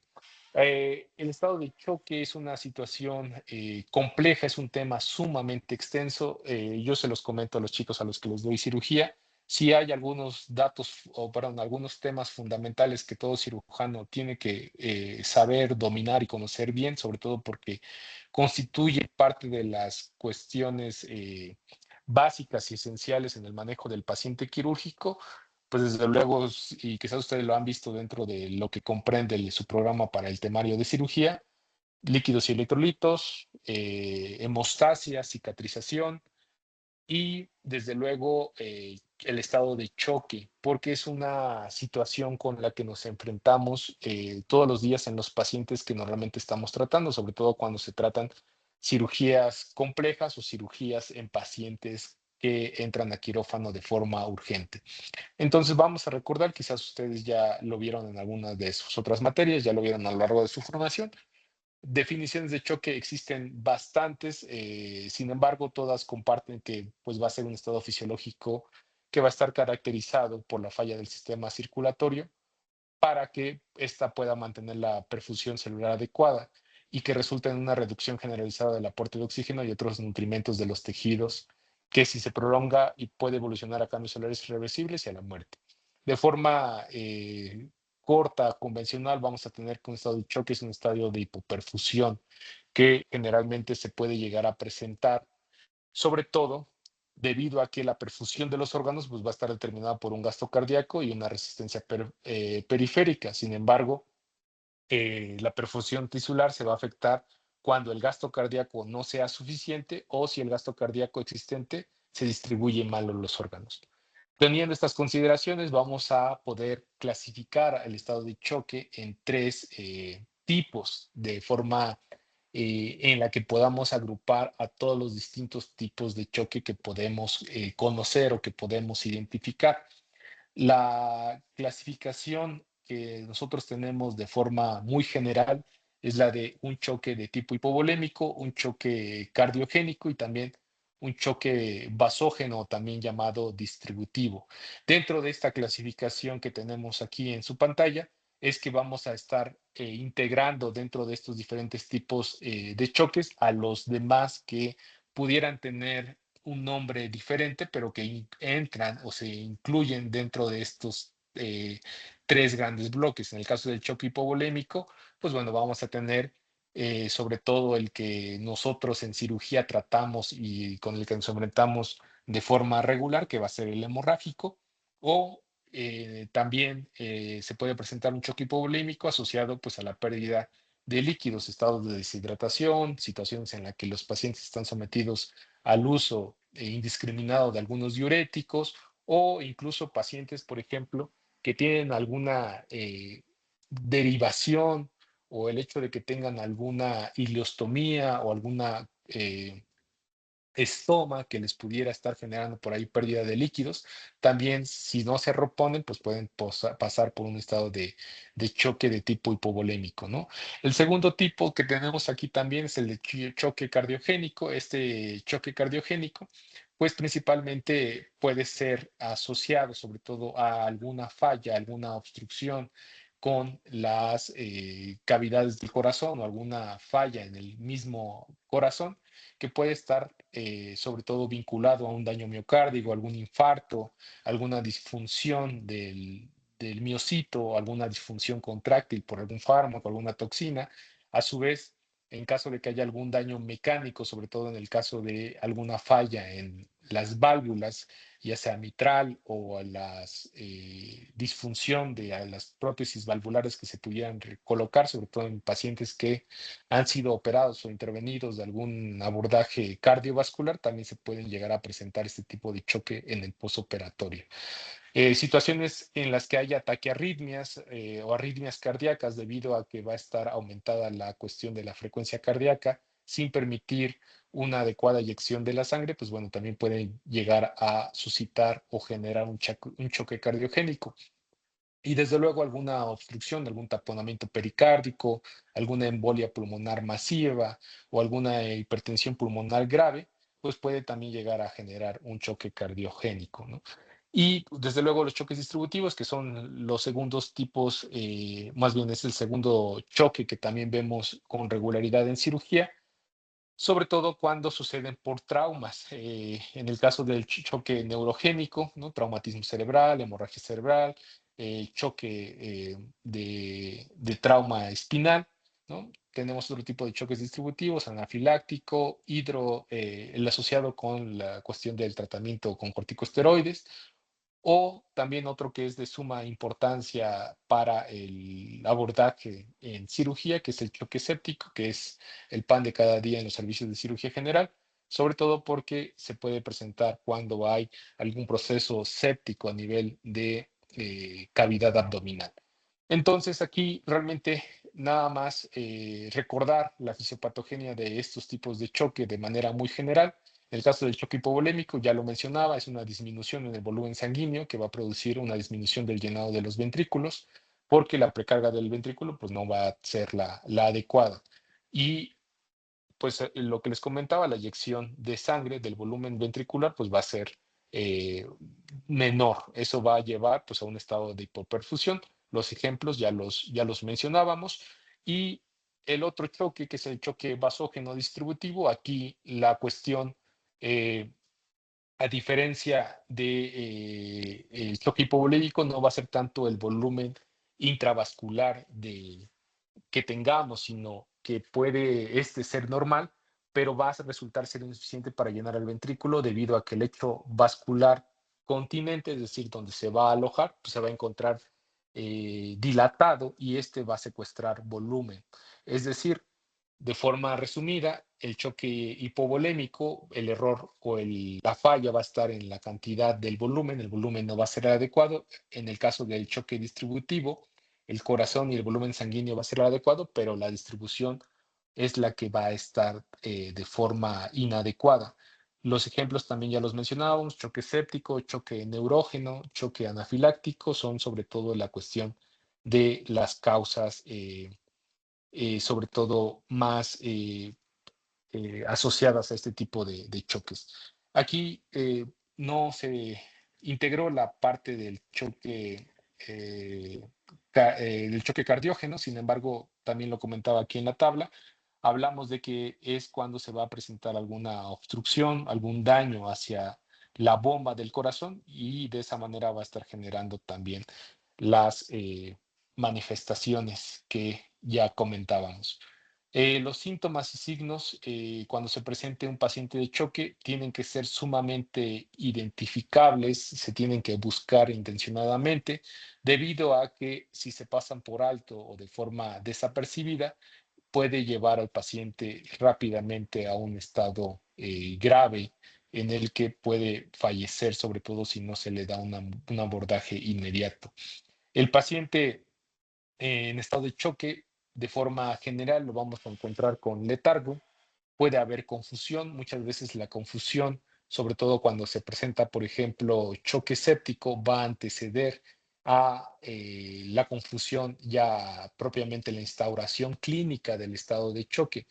El estado de choque es una situación compleja, es un tema sumamente extenso. Yo se los comento a los chicos a los que les doy cirugía. Sí hay algunos datos, o perdón, algunos temas fundamentales que todo cirujano tiene que saber, dominar y conocer bien, sobre todo porque constituye parte de las cuestiones básicas y esenciales en el manejo del paciente quirúrgico. Pues desde luego, y quizás ustedes lo han visto dentro de lo que comprende su programa para el temario de cirugía: líquidos y electrolitos, hemostasia, cicatrización y desde luego el estado de choque, porque es una situación con la que nos enfrentamos todos los días en los pacientes que normalmente estamos tratando, sobre todo cuando se tratan cirugías complejas o cirugías en pacientes que entran a quirófano de forma urgente. Entonces vamos a recordar, quizás ustedes ya lo vieron en algunas de sus otras materias, ya lo vieron a lo largo de su formación. Definiciones de choque existen bastantes, sin embargo, todas comparten que pues, va a ser un estado fisiológico que va a estar caracterizado por la falla del sistema circulatorio para que ésta pueda mantener la perfusión celular adecuada y que resulte en una reducción generalizada del aporte de oxígeno y otros nutrimentos de los tejidos, que si se prolonga y puede evolucionar a cambios celulares irreversibles y a la muerte. De forma corta, convencional, vamos a tener que un estado de choque es un estadio de hipoperfusión que generalmente se puede llegar a presentar, sobre todo debido a que la perfusión de los órganos pues, va a estar determinada por un gasto cardíaco y una resistencia periférica. Sin embargo, la perfusión tisular se va a afectar cuando el gasto cardíaco no sea suficiente o si el gasto cardíaco existente se distribuye mal en los órganos. Teniendo estas consideraciones, vamos a poder clasificar el estado de choque en tres tipos, de forma en la que podamos agrupar a todos los distintos tipos de choque que podemos conocer o que podemos identificar. La clasificación que nosotros tenemos de forma muy general es la de un choque de tipo hipovolémico, un choque cardiogénico y también un choque basógeno, también llamado distributivo. Dentro de esta clasificación que tenemos aquí en su pantalla, es que vamos a estar integrando dentro de estos diferentes tipos de choques a los demás que pudieran tener un nombre diferente, pero que entran o se incluyen dentro de estos tres grandes bloques. En el caso del choque hipovolémico, pues bueno, vamos a tener sobre todo el que nosotros en cirugía tratamos y con el que nos enfrentamos de forma regular, que va a ser el hemorrágico, o también se puede presentar un choque hipovolémico asociado pues a la pérdida de líquidos, estados de deshidratación, situaciones en las que los pacientes están sometidos al uso indiscriminado de algunos diuréticos o incluso pacientes, por ejemplo, que tienen alguna derivación o el hecho de que tengan alguna ileostomía o alguna estoma que les pudiera estar generando por ahí pérdida de líquidos. También, si no se reponen, pues pueden pasar por un estado de choque de tipo hipovolémico, ¿no? El segundo tipo que tenemos aquí también es el de choque cardiogénico. Este choque cardiogénico pues principalmente puede ser asociado sobre todo a alguna falla, alguna obstrucción con las cavidades del corazón o alguna falla en el mismo corazón que puede estar sobre todo vinculado a un daño miocárdico, algún infarto, alguna disfunción del miocito, alguna disfunción contráctil por algún fármaco, alguna toxina. A su vez, en caso de que haya algún daño mecánico, sobre todo en el caso de alguna falla en las válvulas, ya sea mitral o a las disfunción de a las prótesis valvulares que se pudieran colocar, sobre todo en pacientes que han sido operados o intervenidos de algún abordaje cardiovascular, también se pueden llegar a presentar este tipo de choque en el posoperatorio. Situaciones en las que haya taquiarritmias o arritmias cardíacas debido a que va a estar aumentada la cuestión de la frecuencia cardíaca sin permitir una adecuada eyección de la sangre, pues bueno, también pueden llegar a suscitar o generar un choque cardiogénico. Y desde luego alguna obstrucción, algún taponamiento pericárdico, alguna embolia pulmonar masiva o alguna hipertensión pulmonar grave, pues puede también llegar a generar un choque cardiogénico, ¿no? Y desde luego los choques distributivos, que son los segundos tipos, más bien es el segundo choque que también vemos con regularidad en cirugía, sobre todo cuando suceden por traumas. En el caso del choque neurogénico, ¿no? Traumatismo cerebral, hemorragia cerebral, choque de trauma espinal, ¿no? Tenemos otro tipo de choques distributivos, anafiláctico, el asociado con la cuestión del tratamiento con corticosteroides, o también otro que es de suma importancia para el abordaje en cirugía, que es el choque séptico, que es el pan de cada día en los servicios de cirugía general, sobre todo porque se puede presentar cuando hay algún proceso séptico a nivel de cavidad abdominal. Entonces, aquí realmente nada más recordar la fisiopatogenia de estos tipos de choque de manera muy general. En el caso del choque hipovolémico, ya lo mencionaba, es una disminución en el volumen sanguíneo que va a producir una disminución del llenado de los ventrículos, porque la precarga del ventrículo pues, no va a ser la adecuada. Y pues lo que les comentaba, la eyección de sangre del volumen ventricular pues va a ser eh, menor. Eso va a llevar pues a un estado de hipoperfusión. Los ejemplos ya los mencionábamos. Y el otro choque, que es el choque vasógeno distributivo, aquí la cuestión, eh, a diferencia de el choque hipovolémico, no va a ser tanto el volumen intravascular que tengamos, sino que puede ser normal, pero va a resultar ser insuficiente para llenar el ventrículo debido a que el hecho vascular continente, es decir, donde se va a alojar, pues se va a encontrar dilatado y este va a secuestrar volumen. Es decir, de forma resumida, el choque hipovolémico, el error o la falla va a estar en la cantidad del volumen, el volumen no va a ser adecuado. En el caso del choque distributivo, el corazón y el volumen sanguíneo va a ser el adecuado, pero la distribución es la que va a estar de forma inadecuada. Los ejemplos también ya los mencionábamos, choque séptico, choque neurógeno, choque anafiláctico, son sobre todo la cuestión de las causas, sobre todo más asociadas a este tipo de choques. Aquí no se integró la parte eh, del choque cardiógeno, sin embargo, también lo comentaba aquí en la tabla. Hablamos de que es cuando se va a presentar alguna obstrucción, algún daño hacia la bomba del corazón y de esa manera va a estar generando también las manifestaciones que ya comentábamos. Los síntomas y signos cuando se presente un paciente de choque tienen que ser sumamente identificables, se tienen que buscar intencionadamente, debido a que si se pasan por alto o de forma desapercibida, puede llevar al paciente rápidamente a un estado grave en el que puede fallecer, sobre todo si no se le da un abordaje inmediato. El paciente en estado de choque, de forma general, lo vamos a encontrar con letargo. Puede haber confusión, muchas veces la confusión, sobre todo cuando se presenta, por ejemplo, choque séptico, va a anteceder a la confusión ya propiamente la instauración clínica del estado de choque.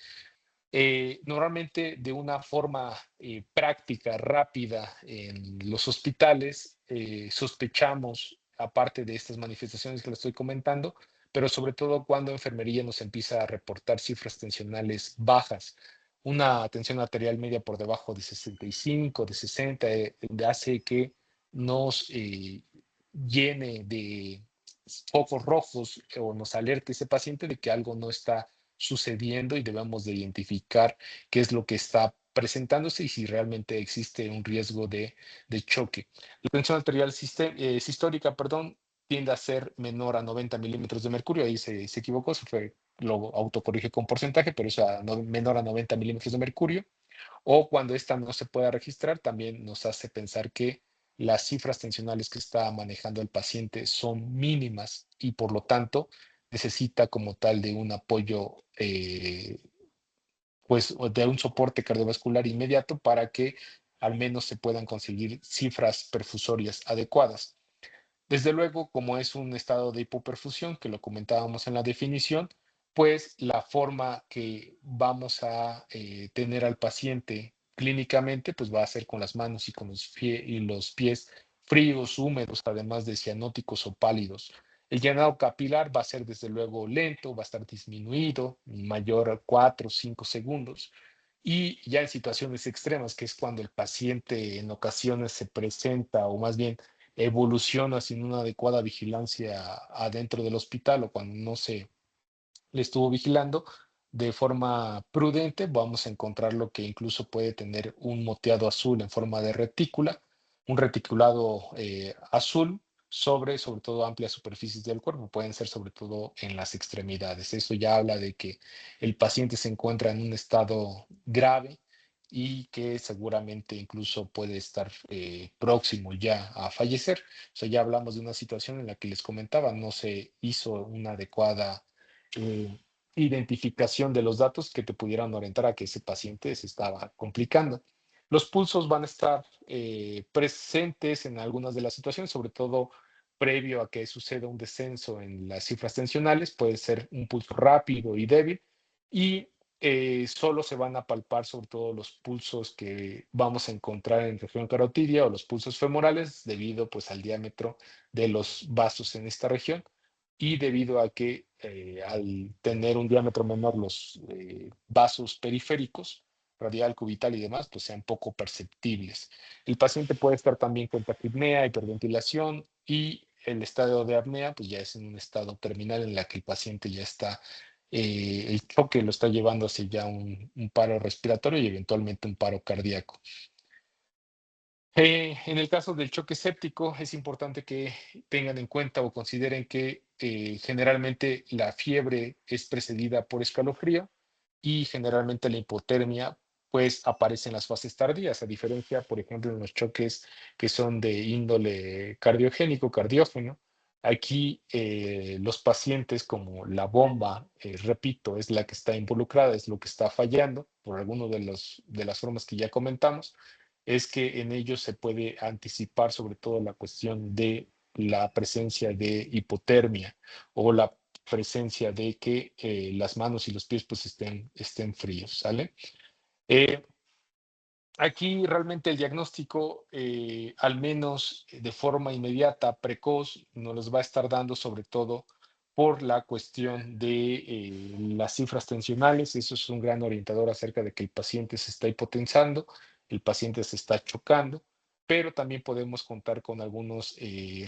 Normalmente de una forma práctica, rápida en los hospitales, sospechamos, aparte de estas manifestaciones que le estoy comentando, pero sobre todo cuando enfermería nos empieza a reportar cifras tensionales bajas. Una tensión arterial media por debajo de 65, de 60, hace que nos llene de focos rojos o nos alerte ese paciente de que algo no está sucediendo y debemos de identificar qué es lo que está presentándose y si realmente existe un riesgo de choque. La tensión arterial sistólica, perdón, tiende a ser menor a 90 milímetros de mercurio, ahí se equivocó, se fue, lo autocorrige con porcentaje, pero es menor a 90 milímetros de mercurio, o cuando esta no se pueda registrar, también nos hace pensar que las cifras tensionales que está manejando el paciente son mínimas y por lo tanto necesita como tal de un apoyo, pues o de un soporte cardiovascular inmediato para que al menos se puedan conseguir cifras perfusorias adecuadas. Desde luego, como es un estado de hipoperfusión, que lo comentábamos en la definición, pues la forma que vamos a tener al paciente clínicamente, pues va a ser con las manos y con los pies fríos, húmedos, además de cianóticos o pálidos. El llenado capilar va a ser desde luego lento, va a estar disminuido, mayor a 4 o 5 segundos. Y ya en situaciones extremas, que es cuando el paciente en ocasiones se presenta, o más bien evoluciona sin una adecuada vigilancia adentro del hospital o cuando no se le estuvo vigilando de forma prudente, vamos a encontrar lo que incluso puede tener un moteado azul en forma de retícula, un reticulado azul sobre todo amplias superficies del cuerpo, pueden ser sobre todo en las extremidades. Eso ya habla de que el paciente se encuentra en un estado grave y que seguramente incluso puede estar próximo ya a fallecer. O sea, ya hablamos de una situación en la que les comentaba, no se hizo una adecuada eh, identificación de los datos que te pudieran orientar a que ese paciente se estaba complicando. Los pulsos van a estar presentes en algunas de las situaciones, sobre todo previo a que suceda un descenso en las cifras tensionales, puede ser un pulso rápido y débil, y solo se van a palpar sobre todo los pulsos que vamos a encontrar en región carotidia o los pulsos femorales, debido pues al diámetro de los vasos en esta región y debido a que al tener un diámetro menor los vasos periféricos, radial, cubital y demás, pues sean poco perceptibles. El paciente puede estar también con taquipnea, hiperventilación y el estado de apnea, pues ya es en un estado terminal en la que el paciente ya está, el choque lo está llevando hacia ya un paro respiratorio y eventualmente un paro cardíaco. En el caso del choque séptico, es importante que tengan en cuenta o consideren que generalmente la fiebre es precedida por escalofrío y generalmente la hipotermia pues aparece en las fases tardías, a diferencia, por ejemplo, en los choques que son de índole cardiogénico, cardiógeno. Aquí los pacientes como la bomba, repito, es la que está involucrada, es lo que está fallando por alguno de las formas que ya comentamos, es que en ellos se puede anticipar sobre todo la cuestión de la presencia de hipotermia o la presencia de que las manos y los pies pues estén fríos, ¿sale? Eh, Aquí realmente el diagnóstico, al menos de forma inmediata, precoz, nos los va a estar dando sobre todo por la cuestión de las cifras tensionales. Eso es un gran orientador acerca de que el paciente se está hipotensando, el paciente se está chocando, pero también podemos contar con algunos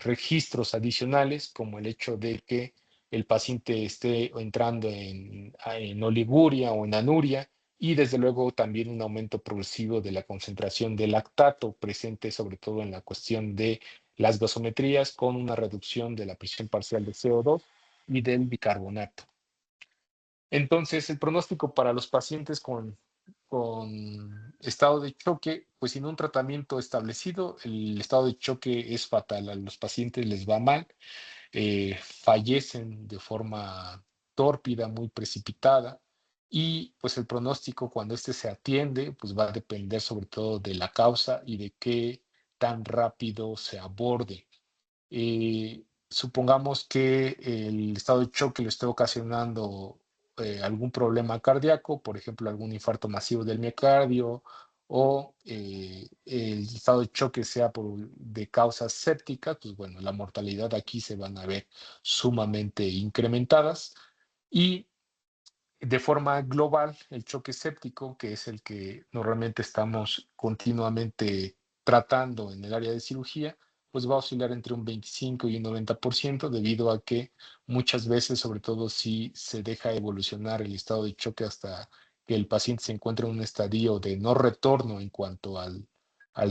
registros adicionales, como el hecho de que el paciente esté entrando en oliguria o en anuria, y desde luego también un aumento progresivo de la concentración de lactato presente sobre todo en la cuestión de las gasometrías con una reducción de la presión parcial de CO2 y del bicarbonato. Entonces, el pronóstico para los pacientes con estado de choque, pues sin un tratamiento establecido, el estado de choque es fatal, a los pacientes les va mal, fallecen de forma tórpida, muy precipitada, y pues el pronóstico cuando éste se atiende, pues va a depender sobre todo de la causa y de qué tan rápido se aborde. Supongamos que el estado de choque lo esté ocasionando algún problema cardíaco, por ejemplo, algún infarto masivo del miocardio o el estado de choque sea de causas sépticas, pues bueno, la mortalidad aquí se van a ver sumamente incrementadas. Y de forma global, el choque séptico, que es el que normalmente estamos continuamente tratando en el área de cirugía, pues va a oscilar entre un 25 y un 90% debido a que muchas veces, sobre todo si se deja evolucionar el estado de choque hasta que el paciente se encuentre en un estadio de no retorno en cuanto al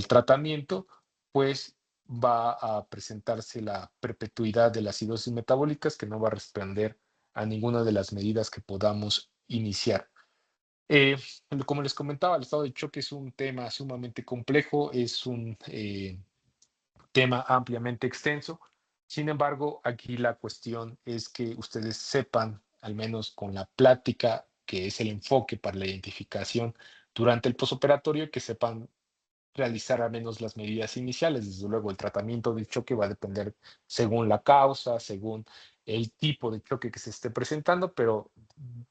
tratamiento, pues va a presentarse la perpetuidad de las acidosis metabólicas que no va a responder a ninguna de las medidas que podamos iniciar. Eh, Como les comentaba, el estado de choque es un tema sumamente complejo, es un tema ampliamente extenso. Sin embargo, aquí la cuestión es que ustedes sepan, al menos con la plática, que es el enfoque para la identificación durante el posoperatorio, que sepan realizar al menos las medidas iniciales. Desde luego, el tratamiento del choque va a depender según la causa, según el tipo de choque que se esté presentando, pero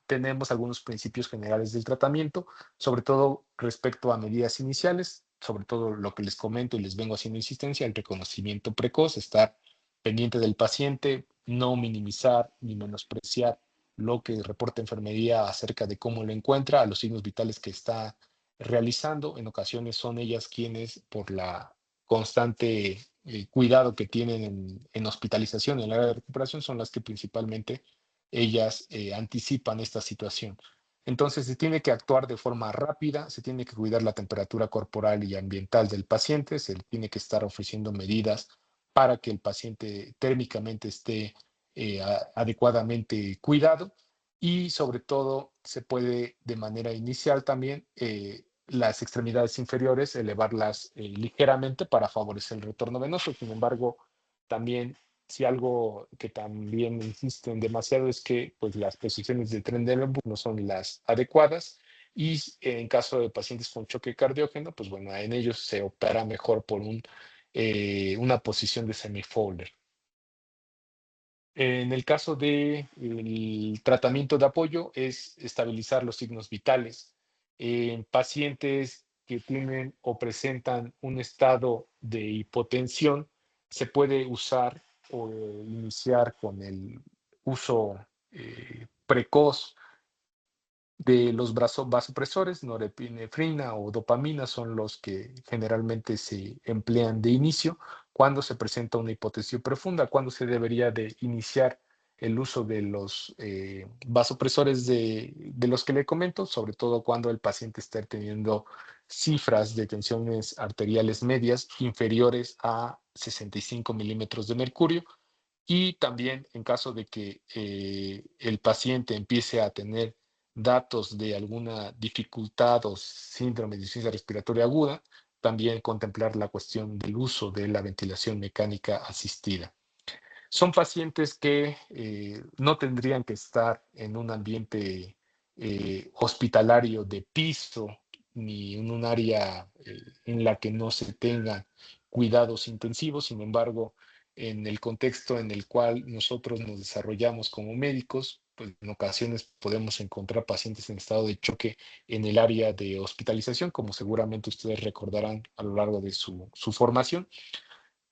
tenemos algunos principios generales del tratamiento, sobre todo respecto a medidas iniciales, sobre todo lo que les comento y les vengo haciendo insistencia, el reconocimiento precoz, estar pendiente del paciente, no minimizar ni menospreciar lo que reporta enfermería acerca de cómo lo encuentra, a los signos vitales que está realizando. En ocasiones son ellas quienes, por la constante cuidado que tienen en hospitalización, en el área de recuperación, son las que principalmente ellas anticipan esta situación. Entonces se tiene que actuar de forma rápida, se tiene que cuidar la temperatura corporal y ambiental del paciente, se le tiene que estar ofreciendo medidas para que el paciente térmicamente esté adecuadamente cuidado y sobre todo se puede de manera inicial también las extremidades inferiores, elevarlas ligeramente para favorecer el retorno venoso. Sin embargo, también si algo que también insisten demasiado es que pues, las posiciones de Trendelenburg no son las adecuadas y en caso de pacientes con choque cardiógeno, pues bueno, en ellos se opera mejor por una posición de semifolder. En el caso del tratamiento de apoyo es estabilizar los signos vitales. En pacientes que tienen o presentan un estado de hipotensión, se puede usar o iniciar con el uso precoz de los vasopresores, norepinefrina o dopamina son los que generalmente se emplean de inicio cuando se presenta una hipotensión profunda, cuando se debería de iniciar el uso de los vasopresores de los que le comento, sobre todo cuando el paciente está teniendo cifras de tensiones arteriales medias inferiores a 65 milímetros de mercurio y también en caso de que el paciente empiece a tener datos de alguna dificultad o síndrome de insuficiencia respiratoria aguda, también contemplar la cuestión del uso de la ventilación mecánica asistida. Son pacientes que no tendrían que estar en un ambiente hospitalario de piso ni en un área en la que no se tengan cuidados intensivos. Sin embargo, en el contexto en el cual nosotros nos desarrollamos como médicos, pues en ocasiones podemos encontrar pacientes en estado de choque en el área de hospitalización, como seguramente ustedes recordarán a lo largo de su formación,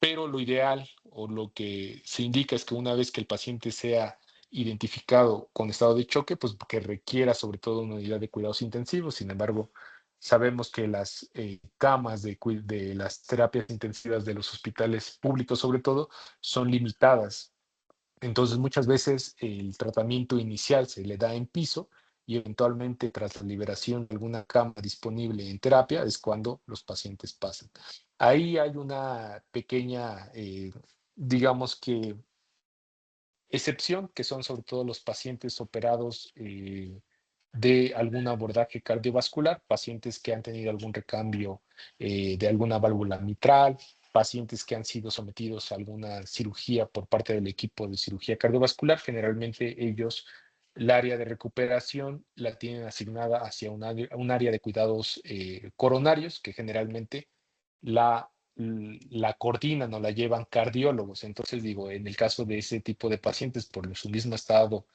pero lo ideal o lo que se indica es que una vez que el paciente sea identificado con estado de choque, pues que requiera sobre todo una unidad de cuidados intensivos. Sin embargo, sabemos que las camas de las terapias intensivas de los hospitales públicos sobre todo son limitadas, entonces, muchas veces el tratamiento inicial se le da en piso y eventualmente tras la liberación de alguna cama disponible en terapia es cuando los pacientes pasan. Ahí hay una pequeña, digamos que, excepción, que son sobre todo los pacientes operados de algún abordaje cardiovascular, pacientes que han tenido algún recambio de alguna válvula mitral, pacientes que han sido sometidos a alguna cirugía por parte del equipo de cirugía cardiovascular. Generalmente ellos, el área de recuperación la tienen asignada hacia un área de cuidados coronarios, que generalmente la la coordinan o la llevan cardiólogos. Entonces, digo, en el caso de ese tipo de pacientes, por su mismo estado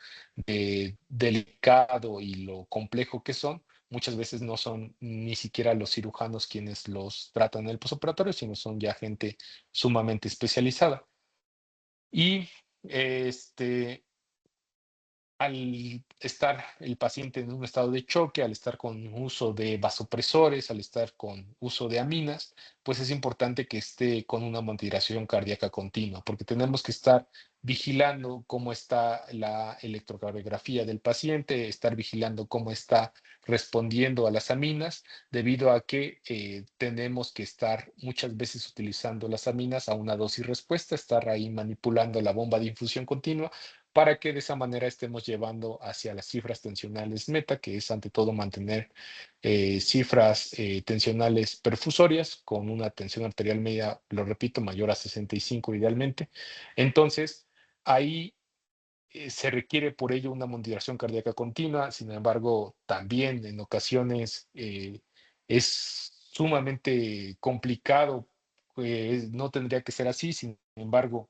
delicado y lo complejo que son, muchas veces no son ni siquiera los cirujanos quienes los tratan en el posoperatorio, sino son ya gente sumamente especializada. Y este, al estar el paciente en un estado de choque, al estar con uso de vasopresores, al estar con uso de aminas, pues es importante que esté con una monitorización cardíaca continua, porque tenemos que estar vigilando cómo está la electrocardiografía del paciente, estar vigilando cómo está respondiendo a las aminas, debido a que tenemos que estar muchas veces utilizando las aminas a una dosis respuesta, estar ahí manipulando la bomba de infusión continua para que de esa manera estemos llevando hacia las cifras tensionales meta, que es ante todo mantener cifras tensionales perfusorias con una tensión arterial media, lo repito, mayor a 65 idealmente. Entonces, ahí se requiere por ello una monitorización cardíaca continua. Sin embargo, también en ocasiones es sumamente complicado, no tendría que ser así. Sin embargo,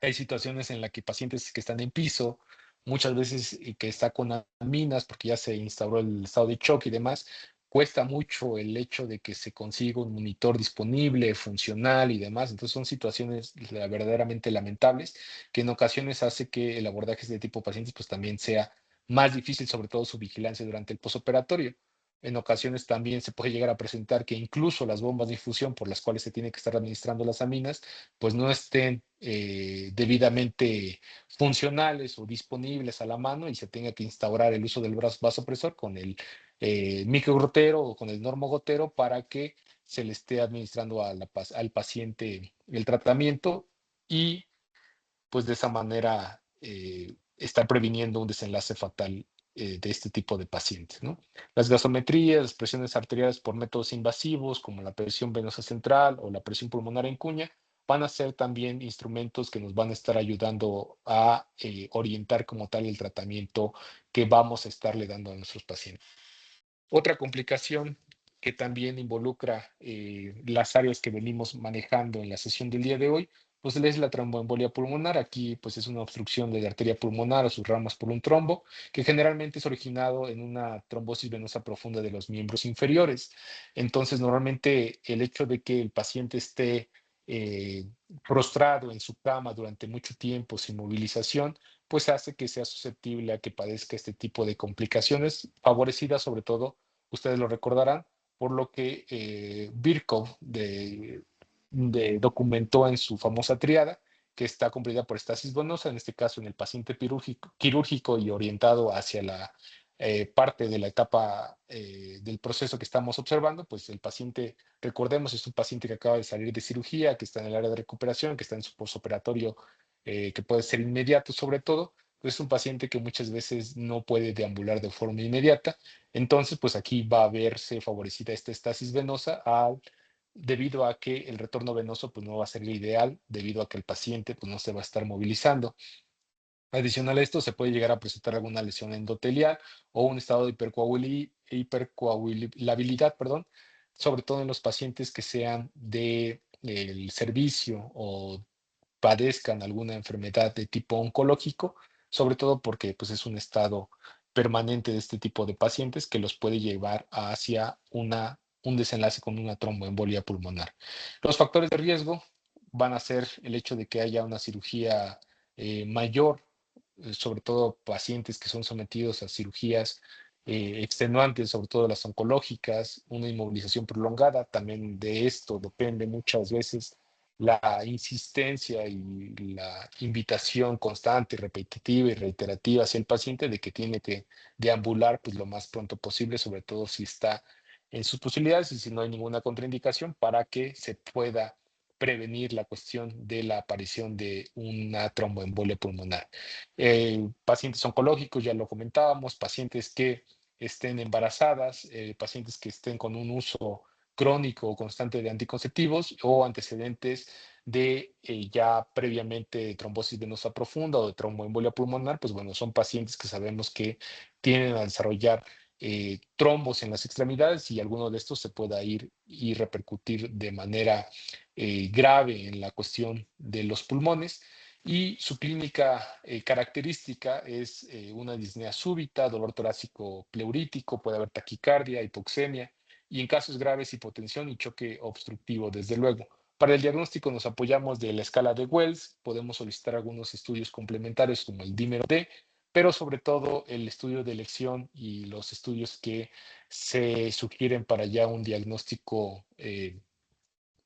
hay situaciones en las que pacientes que están en piso, muchas veces que está con aminas porque ya se instauró el estado de shock y demás, cuesta mucho el hecho de que se consiga un monitor disponible, funcional y demás. Entonces son situaciones verdaderamente lamentables que en ocasiones hace que el abordaje de este tipo de pacientes pues también sea más difícil, sobre todo su vigilancia durante el posoperatorio. En ocasiones también se puede llegar a presentar que incluso las bombas de infusión por las cuales se tiene que estar administrando las aminas pues no estén debidamente funcionales o disponibles a la mano y se tenga que instaurar el uso del vasopresor con el microgotero o con el normogotero para que se le esté administrando al paciente el tratamiento y pues de esa manera estar previniendo un desenlace fatal de este tipo de pacientes, ¿no? Las gasometrías, las presiones arteriales por métodos invasivos, como la presión venosa central o la presión pulmonar en cuña, van a ser también instrumentos que nos van a estar ayudando a orientar como tal el tratamiento que vamos a estarle dando a nuestros pacientes. Otra complicación que también involucra las áreas que venimos manejando en la sesión del día de hoy, pues es la tromboembolia pulmonar. Aquí pues es una obstrucción de la arteria pulmonar o sus ramas por un trombo, que generalmente es originado en una trombosis venosa profunda de los miembros inferiores. Entonces, normalmente el hecho de que el paciente esté eh, prostrado en su cama durante mucho tiempo sin movilización, pues hace que sea susceptible a que padezca este tipo de complicaciones, favorecidas sobre todo, ustedes lo recordarán, por lo que Virchow documentó en su famosa triada, que está cumplida por estasis venosa, en este caso en el paciente quirúrgico y orientado hacia la parte de la etapa del proceso que estamos observando, pues el paciente, recordemos, es un paciente que acaba de salir de cirugía, que está en el área de recuperación, que está en su posoperatorio, que puede ser inmediato sobre todo, pues es un paciente que muchas veces no puede deambular de forma inmediata. Entonces, pues aquí va a verse favorecida esta estasis venosa debido a que el retorno venoso pues no va a ser el ideal, debido a que el paciente pues no se va a estar movilizando. Adicional a esto, se puede llegar a presentar alguna lesión endotelial o un estado de hipercoagulabilidad, perdón, sobre todo en los pacientes que sean de el servicio o padezcan alguna enfermedad de tipo oncológico, sobre todo porque pues, es un estado permanente de este tipo de pacientes que los puede llevar hacia un desenlace con una tromboembolia pulmonar. Los factores de riesgo van a ser el hecho de que haya una cirugía mayor, sobre todo pacientes que son sometidos a cirugías extenuantes, sobre todo las oncológicas, una inmovilización prolongada. También de esto depende muchas veces la insistencia y la invitación constante, repetitiva y reiterativa hacia el paciente de que tiene que deambular pues, lo más pronto posible, sobre todo si está en sus posibilidades y si no hay ninguna contraindicación para que se pueda prevenir la cuestión de la aparición de una tromboembolia pulmonar. Pacientes oncológicos, ya lo comentábamos, pacientes que estén embarazadas, pacientes que estén con un uso crónico o constante de anticonceptivos o antecedentes de ya previamente trombosis venosa profunda o de tromboembolia pulmonar, pues bueno, son pacientes que sabemos que tienden a desarrollar trombos en las extremidades y alguno de estos se pueda ir y repercutir de manera grave en la cuestión de los pulmones. Y su clínica característica es una disnea súbita, dolor torácico pleurítico, puede haber taquicardia, hipoxemia y en casos graves hipotensión y choque obstructivo, desde luego. Para el diagnóstico nos apoyamos de la escala de Wells, podemos solicitar algunos estudios complementarios como el dímero D, pero sobre todo el estudio de elección y los estudios que se sugieren para ya un diagnóstico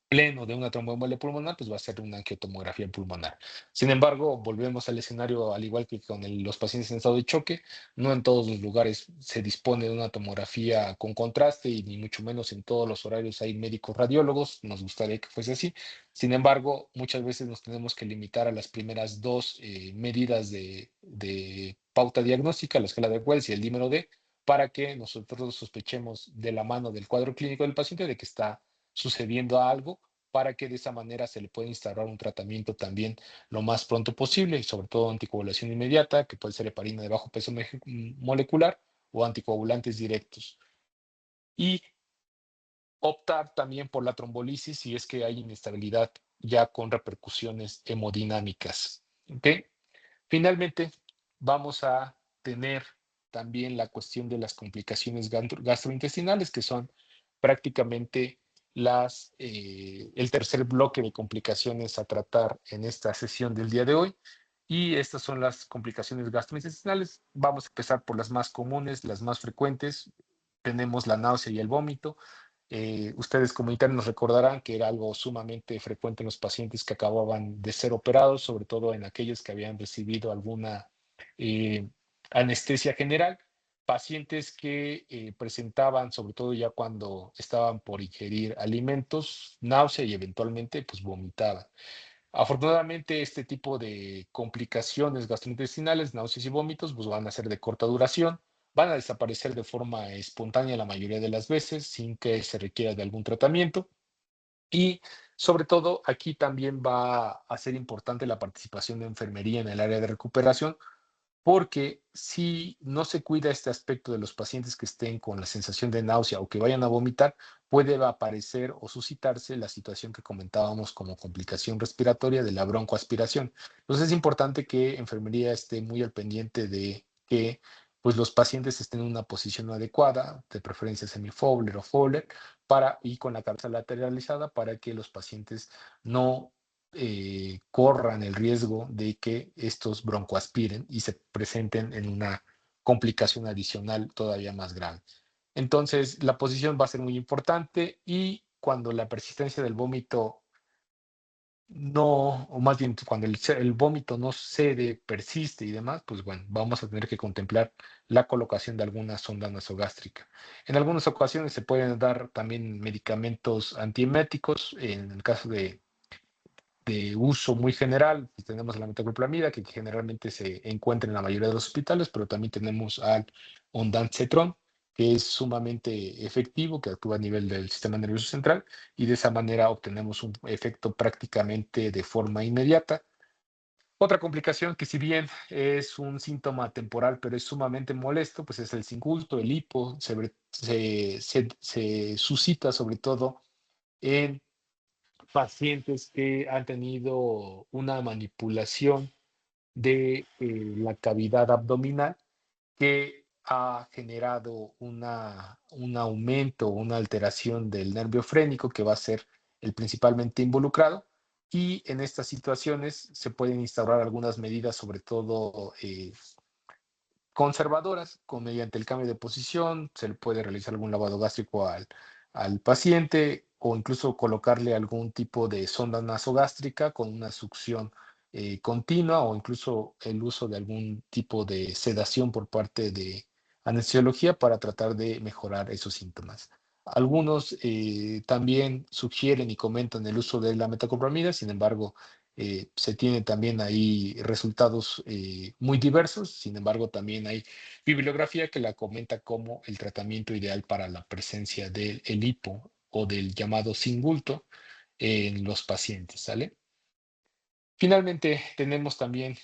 pleno de una tromboembolia pulmonar, pues va a ser una angiotomografía pulmonar. Sin embargo, volvemos al escenario, al igual que con los pacientes en estado de choque, no en todos los lugares se dispone de una tomografía con contraste y ni mucho menos en todos los horarios hay médicos radiólogos, nos gustaría que fuese así. Sin embargo, muchas veces nos tenemos que limitar a las primeras dos medidas de pauta diagnóstica, la escala de Wells y el dímero D, para que nosotros sospechemos de la mano del cuadro clínico del paciente de que está sucediendo algo para que de esa manera se le pueda instaurar un tratamiento también lo más pronto posible, y sobre todo anticoagulación inmediata, que puede ser heparina de bajo peso molecular o anticoagulantes directos. Y optar también por la trombolisis si es que hay inestabilidad ya con repercusiones hemodinámicas. ¿Ok? Finalmente, vamos a tener también la cuestión de las complicaciones gastrointestinales, que son prácticamente el tercer bloque de complicaciones a tratar en esta sesión del día de hoy. Y estas son las complicaciones gastrointestinales. Vamos a empezar por las más comunes, las más frecuentes. Tenemos la náusea y el vómito. Ustedes como internos recordarán que era algo sumamente frecuente en los pacientes que acababan de ser operados, sobre todo en aquellos que habían recibido alguna eh, anestesia general, pacientes que presentaban, sobre todo ya cuando estaban por ingerir alimentos, náusea y eventualmente pues vomitaban. Afortunadamente, este tipo de complicaciones gastrointestinales, náuseas y vómitos, pues van a ser de corta duración, van a desaparecer de forma espontánea la mayoría de las veces, sin que se requiera de algún tratamiento. Y sobre todo, aquí también va a ser importante la participación de enfermería en el área de recuperación, porque si no se cuida este aspecto de los pacientes que estén con la sensación de náusea o que vayan a vomitar, puede aparecer o suscitarse la situación que comentábamos como complicación respiratoria de la broncoaspiración. Entonces es importante que enfermería esté muy al pendiente de que pues, los pacientes estén en una posición adecuada, de preferencia semi-Fowler o Fowler, y con la cabeza lateralizada para que los pacientes no corran el riesgo de que estos broncoaspiren y se presenten en una complicación adicional todavía más grave. Entonces, la posición va a ser muy importante y cuando la persistencia del vómito no, o más bien cuando el vómito no cede, persiste y demás, pues bueno, vamos a tener que contemplar la colocación de alguna sonda nasogástrica. En algunas ocasiones se pueden dar también medicamentos antieméticos, en el caso de uso muy general, pues tenemos la metoclopramida, que generalmente se encuentra en la mayoría de los hospitales, pero también tenemos al ondansetron, que es sumamente efectivo, que actúa a nivel del sistema nervioso central, y de esa manera obtenemos un efecto prácticamente de forma inmediata. Otra complicación que si bien es un síntoma temporal, pero es sumamente molesto, pues es el singulto, el hipo, se suscita sobre todo en pacientes que han tenido una manipulación de la cavidad abdominal que ha generado un aumento, una alteración del nervio frénico que va a ser el principalmente involucrado. Y en estas situaciones se pueden instaurar algunas medidas, sobre todo conservadoras, mediante el cambio de posición, se le puede realizar algún lavado gástrico al paciente o incluso colocarle algún tipo de sonda nasogástrica con una succión continua o incluso el uso de algún tipo de sedación por parte de anestesiología para tratar de mejorar esos síntomas. Algunos también sugieren y comentan el uso de la metoclopramida, sin embargo, se tiene también ahí resultados muy diversos, sin embargo, también hay bibliografía que la comenta como el tratamiento ideal para la presencia del hipo o del llamado singulto en los pacientes, ¿sale? Finalmente, tenemos también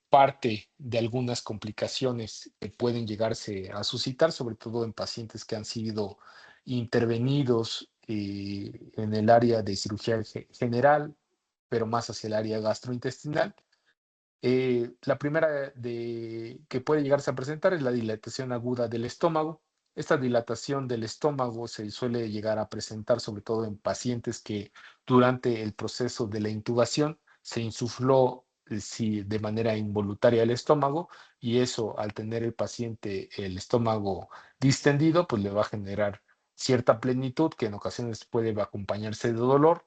parte de algunas complicaciones que pueden llegarse a suscitar, sobre todo en pacientes que han sido intervenidos en el área de cirugía general, pero más hacia el área gastrointestinal. La primera que puede llegarse a presentar es la dilatación aguda del estómago. Esta dilatación del estómago se suele llegar a presentar sobre todo en pacientes que durante el proceso de la intubación se insufló sí, de manera involuntaria el estómago, y eso, al tener el paciente el estómago distendido, pues le va a generar cierta plenitud que en ocasiones puede acompañarse de dolor,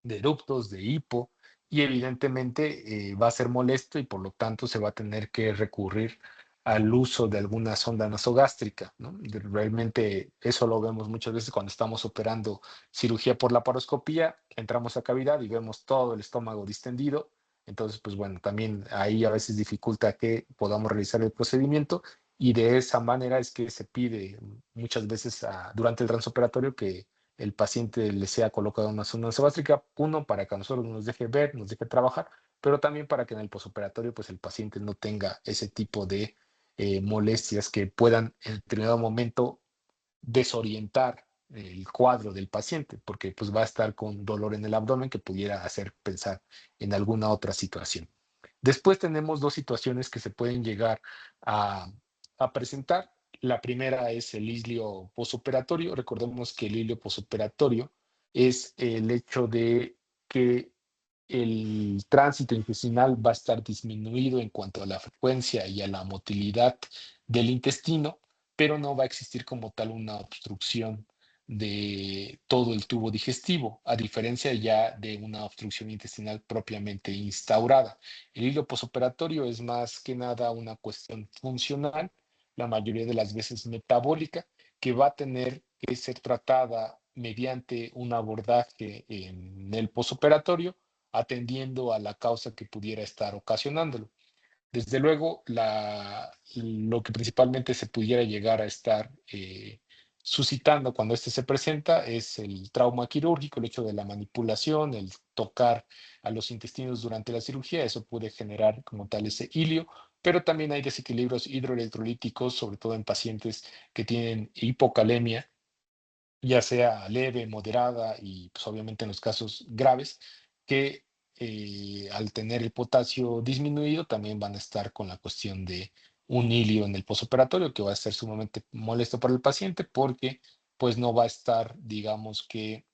de eructos, de hipo, y evidentemente va a ser molesto y por lo tanto se va a tener que recurrir al uso de alguna sonda nasogástrica, ¿no? Realmente eso lo vemos muchas veces cuando estamos operando cirugía por laparoscopía, entramos a cavidad y vemos todo el estómago distendido. Entonces, pues bueno, también ahí a veces dificulta que podamos realizar el procedimiento, y de esa manera es que se pide muchas veces durante el transoperatorio que el paciente le sea colocado una sonda nasogástrica, uno, para que a nosotros nos deje ver, nos deje trabajar, pero también para que en el posoperatorio pues el paciente no tenga ese tipo de molestias que puedan en determinado momento desorientar el cuadro del paciente, porque pues va a estar con dolor en el abdomen que pudiera hacer pensar en alguna otra situación. Después tenemos dos situaciones que se pueden llegar a, a presentar. La primera es el ilio posoperatorio. Recordemos que el ilio posoperatorio es el hecho de que el tránsito intestinal va a estar disminuido en cuanto a la frecuencia y a la motilidad del intestino, pero no va a existir como tal una obstrucción de todo el tubo digestivo, a diferencia ya de una obstrucción intestinal propiamente instaurada. El hilo posoperatorio es más que nada una cuestión funcional, la mayoría de las veces metabólica, que va a tener que ser tratada mediante un abordaje en el posoperatorio, atendiendo a la causa que pudiera estar ocasionándolo. Desde luego, lo que principalmente se pudiera llegar a estar suscitando cuando este se presenta es el trauma quirúrgico, el hecho de la manipulación, el tocar a los intestinos durante la cirugía. Eso puede generar como tal ese ilio, pero también hay desequilibrios hidroelectrolíticos, sobre todo en pacientes que tienen hipocalemia, ya sea leve, moderada y pues, obviamente en los casos graves, que al tener el potasio disminuido también van a estar con la cuestión de un hilio en el posoperatorio que va a ser sumamente molesto para el paciente porque pues no va a estar, digamos que,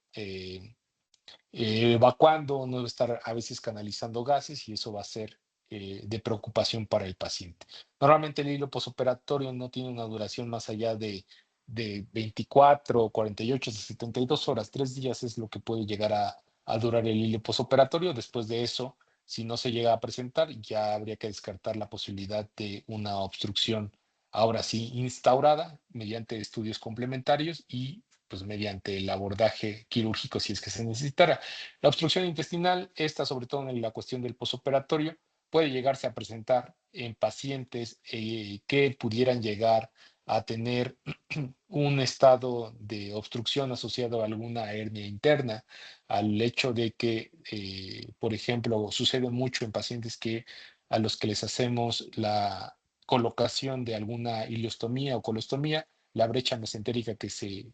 evacuando, no va a estar a veces canalizando gases, y eso va a ser de preocupación para el paciente. Normalmente el hilo posoperatorio no tiene una duración más allá de 24, 48, 72 horas, 3 días es lo que puede llegar a durar el hilo posoperatorio. Después de eso, si no se llega a presentar, ya habría que descartar la posibilidad de una obstrucción, ahora sí, instaurada mediante estudios complementarios y pues mediante el abordaje quirúrgico si es que se necesitara. La obstrucción intestinal, esta sobre todo en la cuestión del posoperatorio, puede llegarse a presentar en pacientes que pudieran llegar a tener un estado de obstrucción asociado a alguna hernia interna, al hecho de que, por ejemplo, sucede mucho en pacientes a los que les hacemos la colocación de alguna ileostomía o colostomía, la brecha mesentérica que se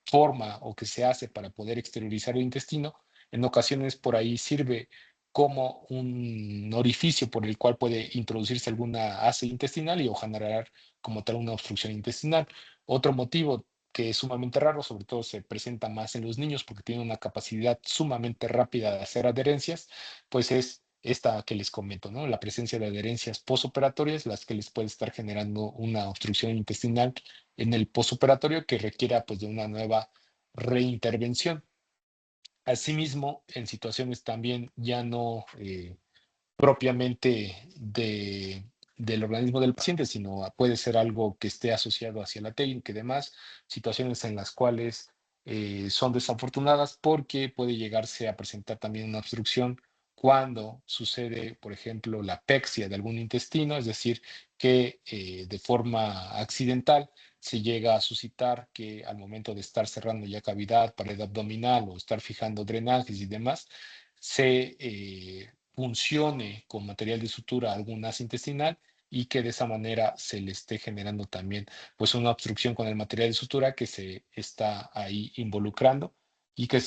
forma o que se hace para poder exteriorizar el intestino, en ocasiones por ahí sirve como un orificio por el cual puede introducirse alguna ácido intestinal y o generar como tal una obstrucción intestinal. Otro motivo que es sumamente raro, sobre todo se presenta más en los niños porque tienen una capacidad sumamente rápida de hacer adherencias, pues es esta que les comento, ¿no? La presencia de adherencias posoperatorias, las que les puede estar generando una obstrucción intestinal en el posoperatorio que requiera pues de una nueva reintervención. Asimismo, en situaciones también ya no propiamente del organismo del paciente, sino puede ser algo que esté asociado hacia la técnica y demás, situaciones en las cuales son desafortunadas porque puede llegarse a presentar también una obstrucción cuando sucede, por ejemplo, la pexia de algún intestino, es decir, que de forma accidental se llega a suscitar que al momento de estar cerrando ya cavidad, pared abdominal o estar fijando drenajes y demás, se funcione con material de sutura algún asa intestinal y que de esa manera se le esté generando también pues una obstrucción con el material de sutura que se está ahí involucrando y que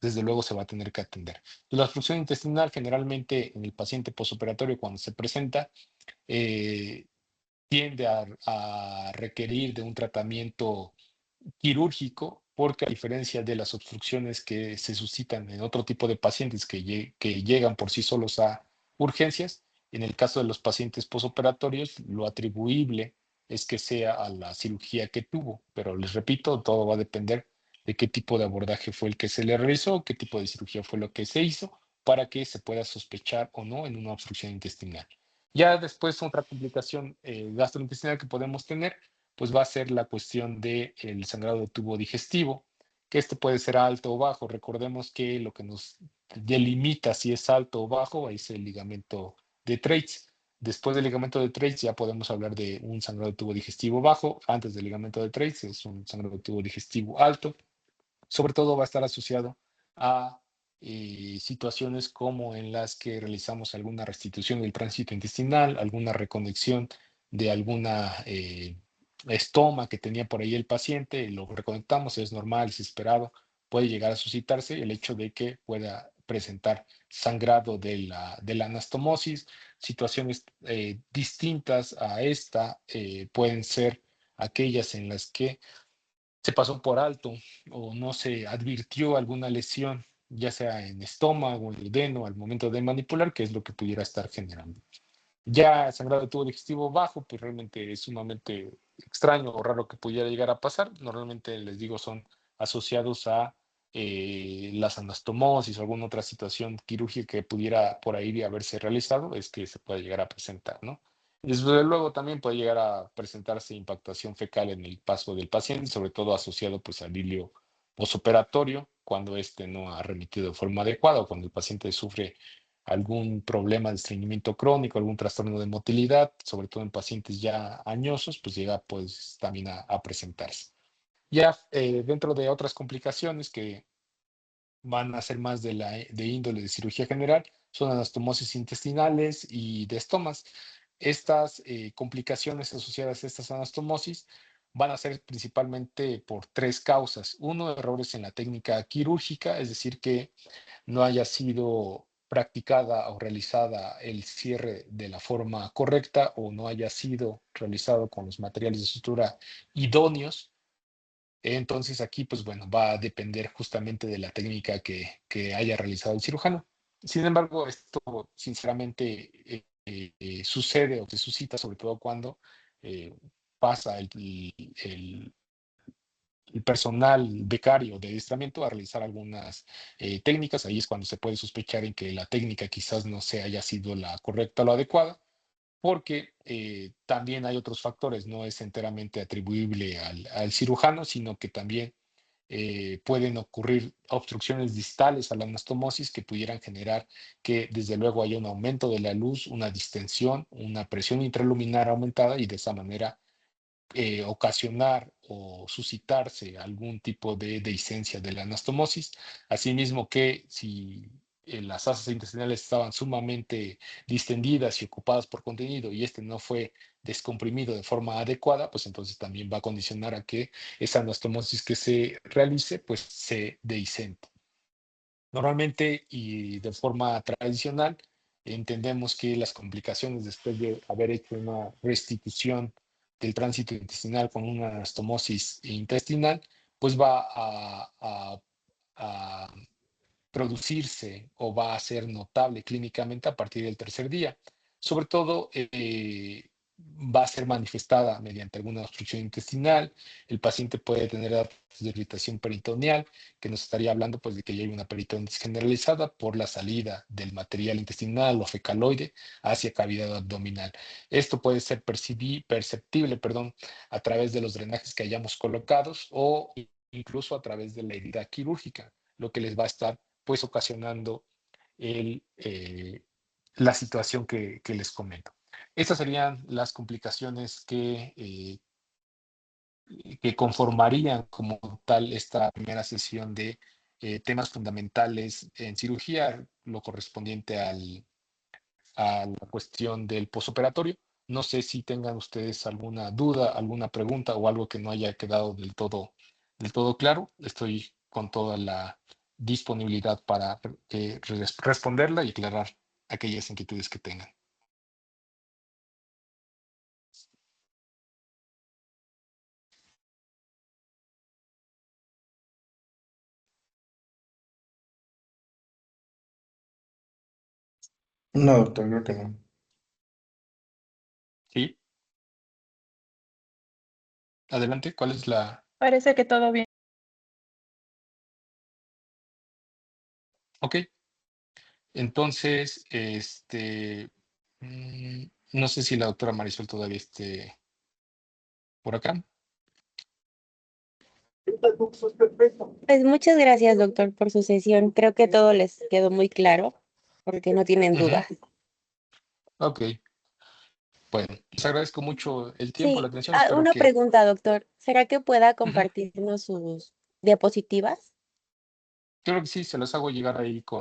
desde luego se va a tener que atender. La obstrucción intestinal generalmente en el paciente posoperatorio cuando se presenta eh, tiende a requerir de un tratamiento quirúrgico, porque a diferencia de las obstrucciones que se suscitan en otro tipo de pacientes que llegan por sí solos a urgencias, en el caso de los pacientes posoperatorios, lo atribuible es que sea a la cirugía que tuvo, pero les repito, todo va a depender de qué tipo de abordaje fue el que se le realizó, qué tipo de cirugía fue lo que se hizo, para que se pueda sospechar o no en una obstrucción intestinal. Ya después otra complicación gastrointestinal que podemos tener pues va a ser la cuestión del sangrado de tubo digestivo, que este puede ser alto o bajo. Recordemos que lo que nos delimita si es alto o bajo es el ligamento de Treitz. Después del ligamento de Treitz ya podemos hablar de un sangrado de tubo digestivo bajo. Antes del ligamento de Treitz es un sangrado de tubo digestivo alto. Sobre todo va a estar asociado a situaciones como en las que realizamos alguna restitución del tránsito intestinal, alguna reconexión de alguna estoma que tenía por ahí el paciente, lo reconectamos, es normal, es esperado, puede llegar a suscitarse el hecho de que pueda presentar sangrado de la anastomosis. Situaciones distintas a esta pueden ser aquellas en las que se pasó por alto o no se advirtió alguna lesión, ya sea en estómago, en duodeno, al momento de manipular, que es lo que pudiera estar generando. Ya sangrado de tubo digestivo bajo, pues realmente es sumamente extraño o raro que pudiera llegar a pasar. Normalmente les digo son asociados a las anastomosis o alguna otra situación quirúrgica que pudiera por ahí haberse realizado, es que se puede llegar a presentar, ¿no? Desde luego también puede llegar a presentarse impactación fecal en el paso del paciente, sobre todo asociado pues al hilio posoperatorio, cuando este no ha remitido de forma adecuada o cuando el paciente sufre algún problema de estreñimiento crónico, algún trastorno de motilidad, sobre todo en pacientes ya añosos, pues llega pues también a presentarse. Ya dentro de otras complicaciones que van a ser más de índole de cirugía general, son anastomosis intestinales y de estomas. Estas complicaciones asociadas a estas anastomosis van a ser principalmente por tres causas. Uno, errores en la técnica quirúrgica, es decir, que no haya sido practicada o realizada el cierre de la forma correcta o no haya sido realizado con los materiales de sutura idóneos. Entonces aquí, pues bueno, va a depender justamente de la técnica que haya realizado el cirujano. Sin embargo, esto sinceramente sucede o se suscita sobre todo cuando eh, pasa el personal becario de adiestramiento a realizar algunas técnicas. Ahí es cuando se puede sospechar en que la técnica quizás no se haya sido la correcta o la adecuada, porque también hay otros factores, no es enteramente atribuible al cirujano, sino que también pueden ocurrir obstrucciones distales a la anastomosis que pudieran generar que desde luego haya un aumento de la luz, una distensión, una presión intraluminar aumentada y de esa manera ocasionar o suscitarse algún tipo de dehiscencia de la anastomosis. Asimismo que si las asas intestinales estaban sumamente distendidas y ocupadas por contenido y este no fue descomprimido de forma adecuada, pues entonces también va a condicionar a que esa anastomosis que se realice, pues se dehiscente. Normalmente y de forma tradicional, entendemos que las complicaciones después de haber hecho una restitución del tránsito intestinal con una anastomosis intestinal, pues va a producirse o va a ser notable clínicamente a partir del tercer día. Sobre todo, va a ser manifestada mediante alguna obstrucción intestinal. El paciente puede tener datos de irritación peritoneal, que nos estaría hablando pues, de que ya hay una peritonitis generalizada por la salida del material intestinal o fecaloide hacia cavidad abdominal. Esto puede ser perceptible, perdón, a través de los drenajes que hayamos colocados o incluso a través de la herida quirúrgica, lo que les va a estar pues ocasionando el, la situación que les comento. Estas serían las complicaciones que conformarían como tal esta primera sesión de temas fundamentales en cirugía, lo correspondiente a la cuestión del posoperatorio. No sé si tengan ustedes alguna duda, alguna pregunta o algo que no haya quedado del todo claro. Estoy con toda la disponibilidad para responderla y aclarar aquellas inquietudes que tengan. No, doctor, creo que no. ¿Sí? Adelante, ¿cuál es la...? Parece que todo bien. Ok, entonces, no sé si la doctora Marisol todavía esté por acá. Pues muchas gracias, doctor, por su sesión. Creo que todo les quedó muy claro porque no tienen Ujú. dudas. Ok, bueno, les agradezco mucho el tiempo, la Sí, atención. Espero una que... pregunta, doctor. ¿Será que pueda Ujú. compartirnos sus diapositivas? Creo que sí, se las hago llegar ahí con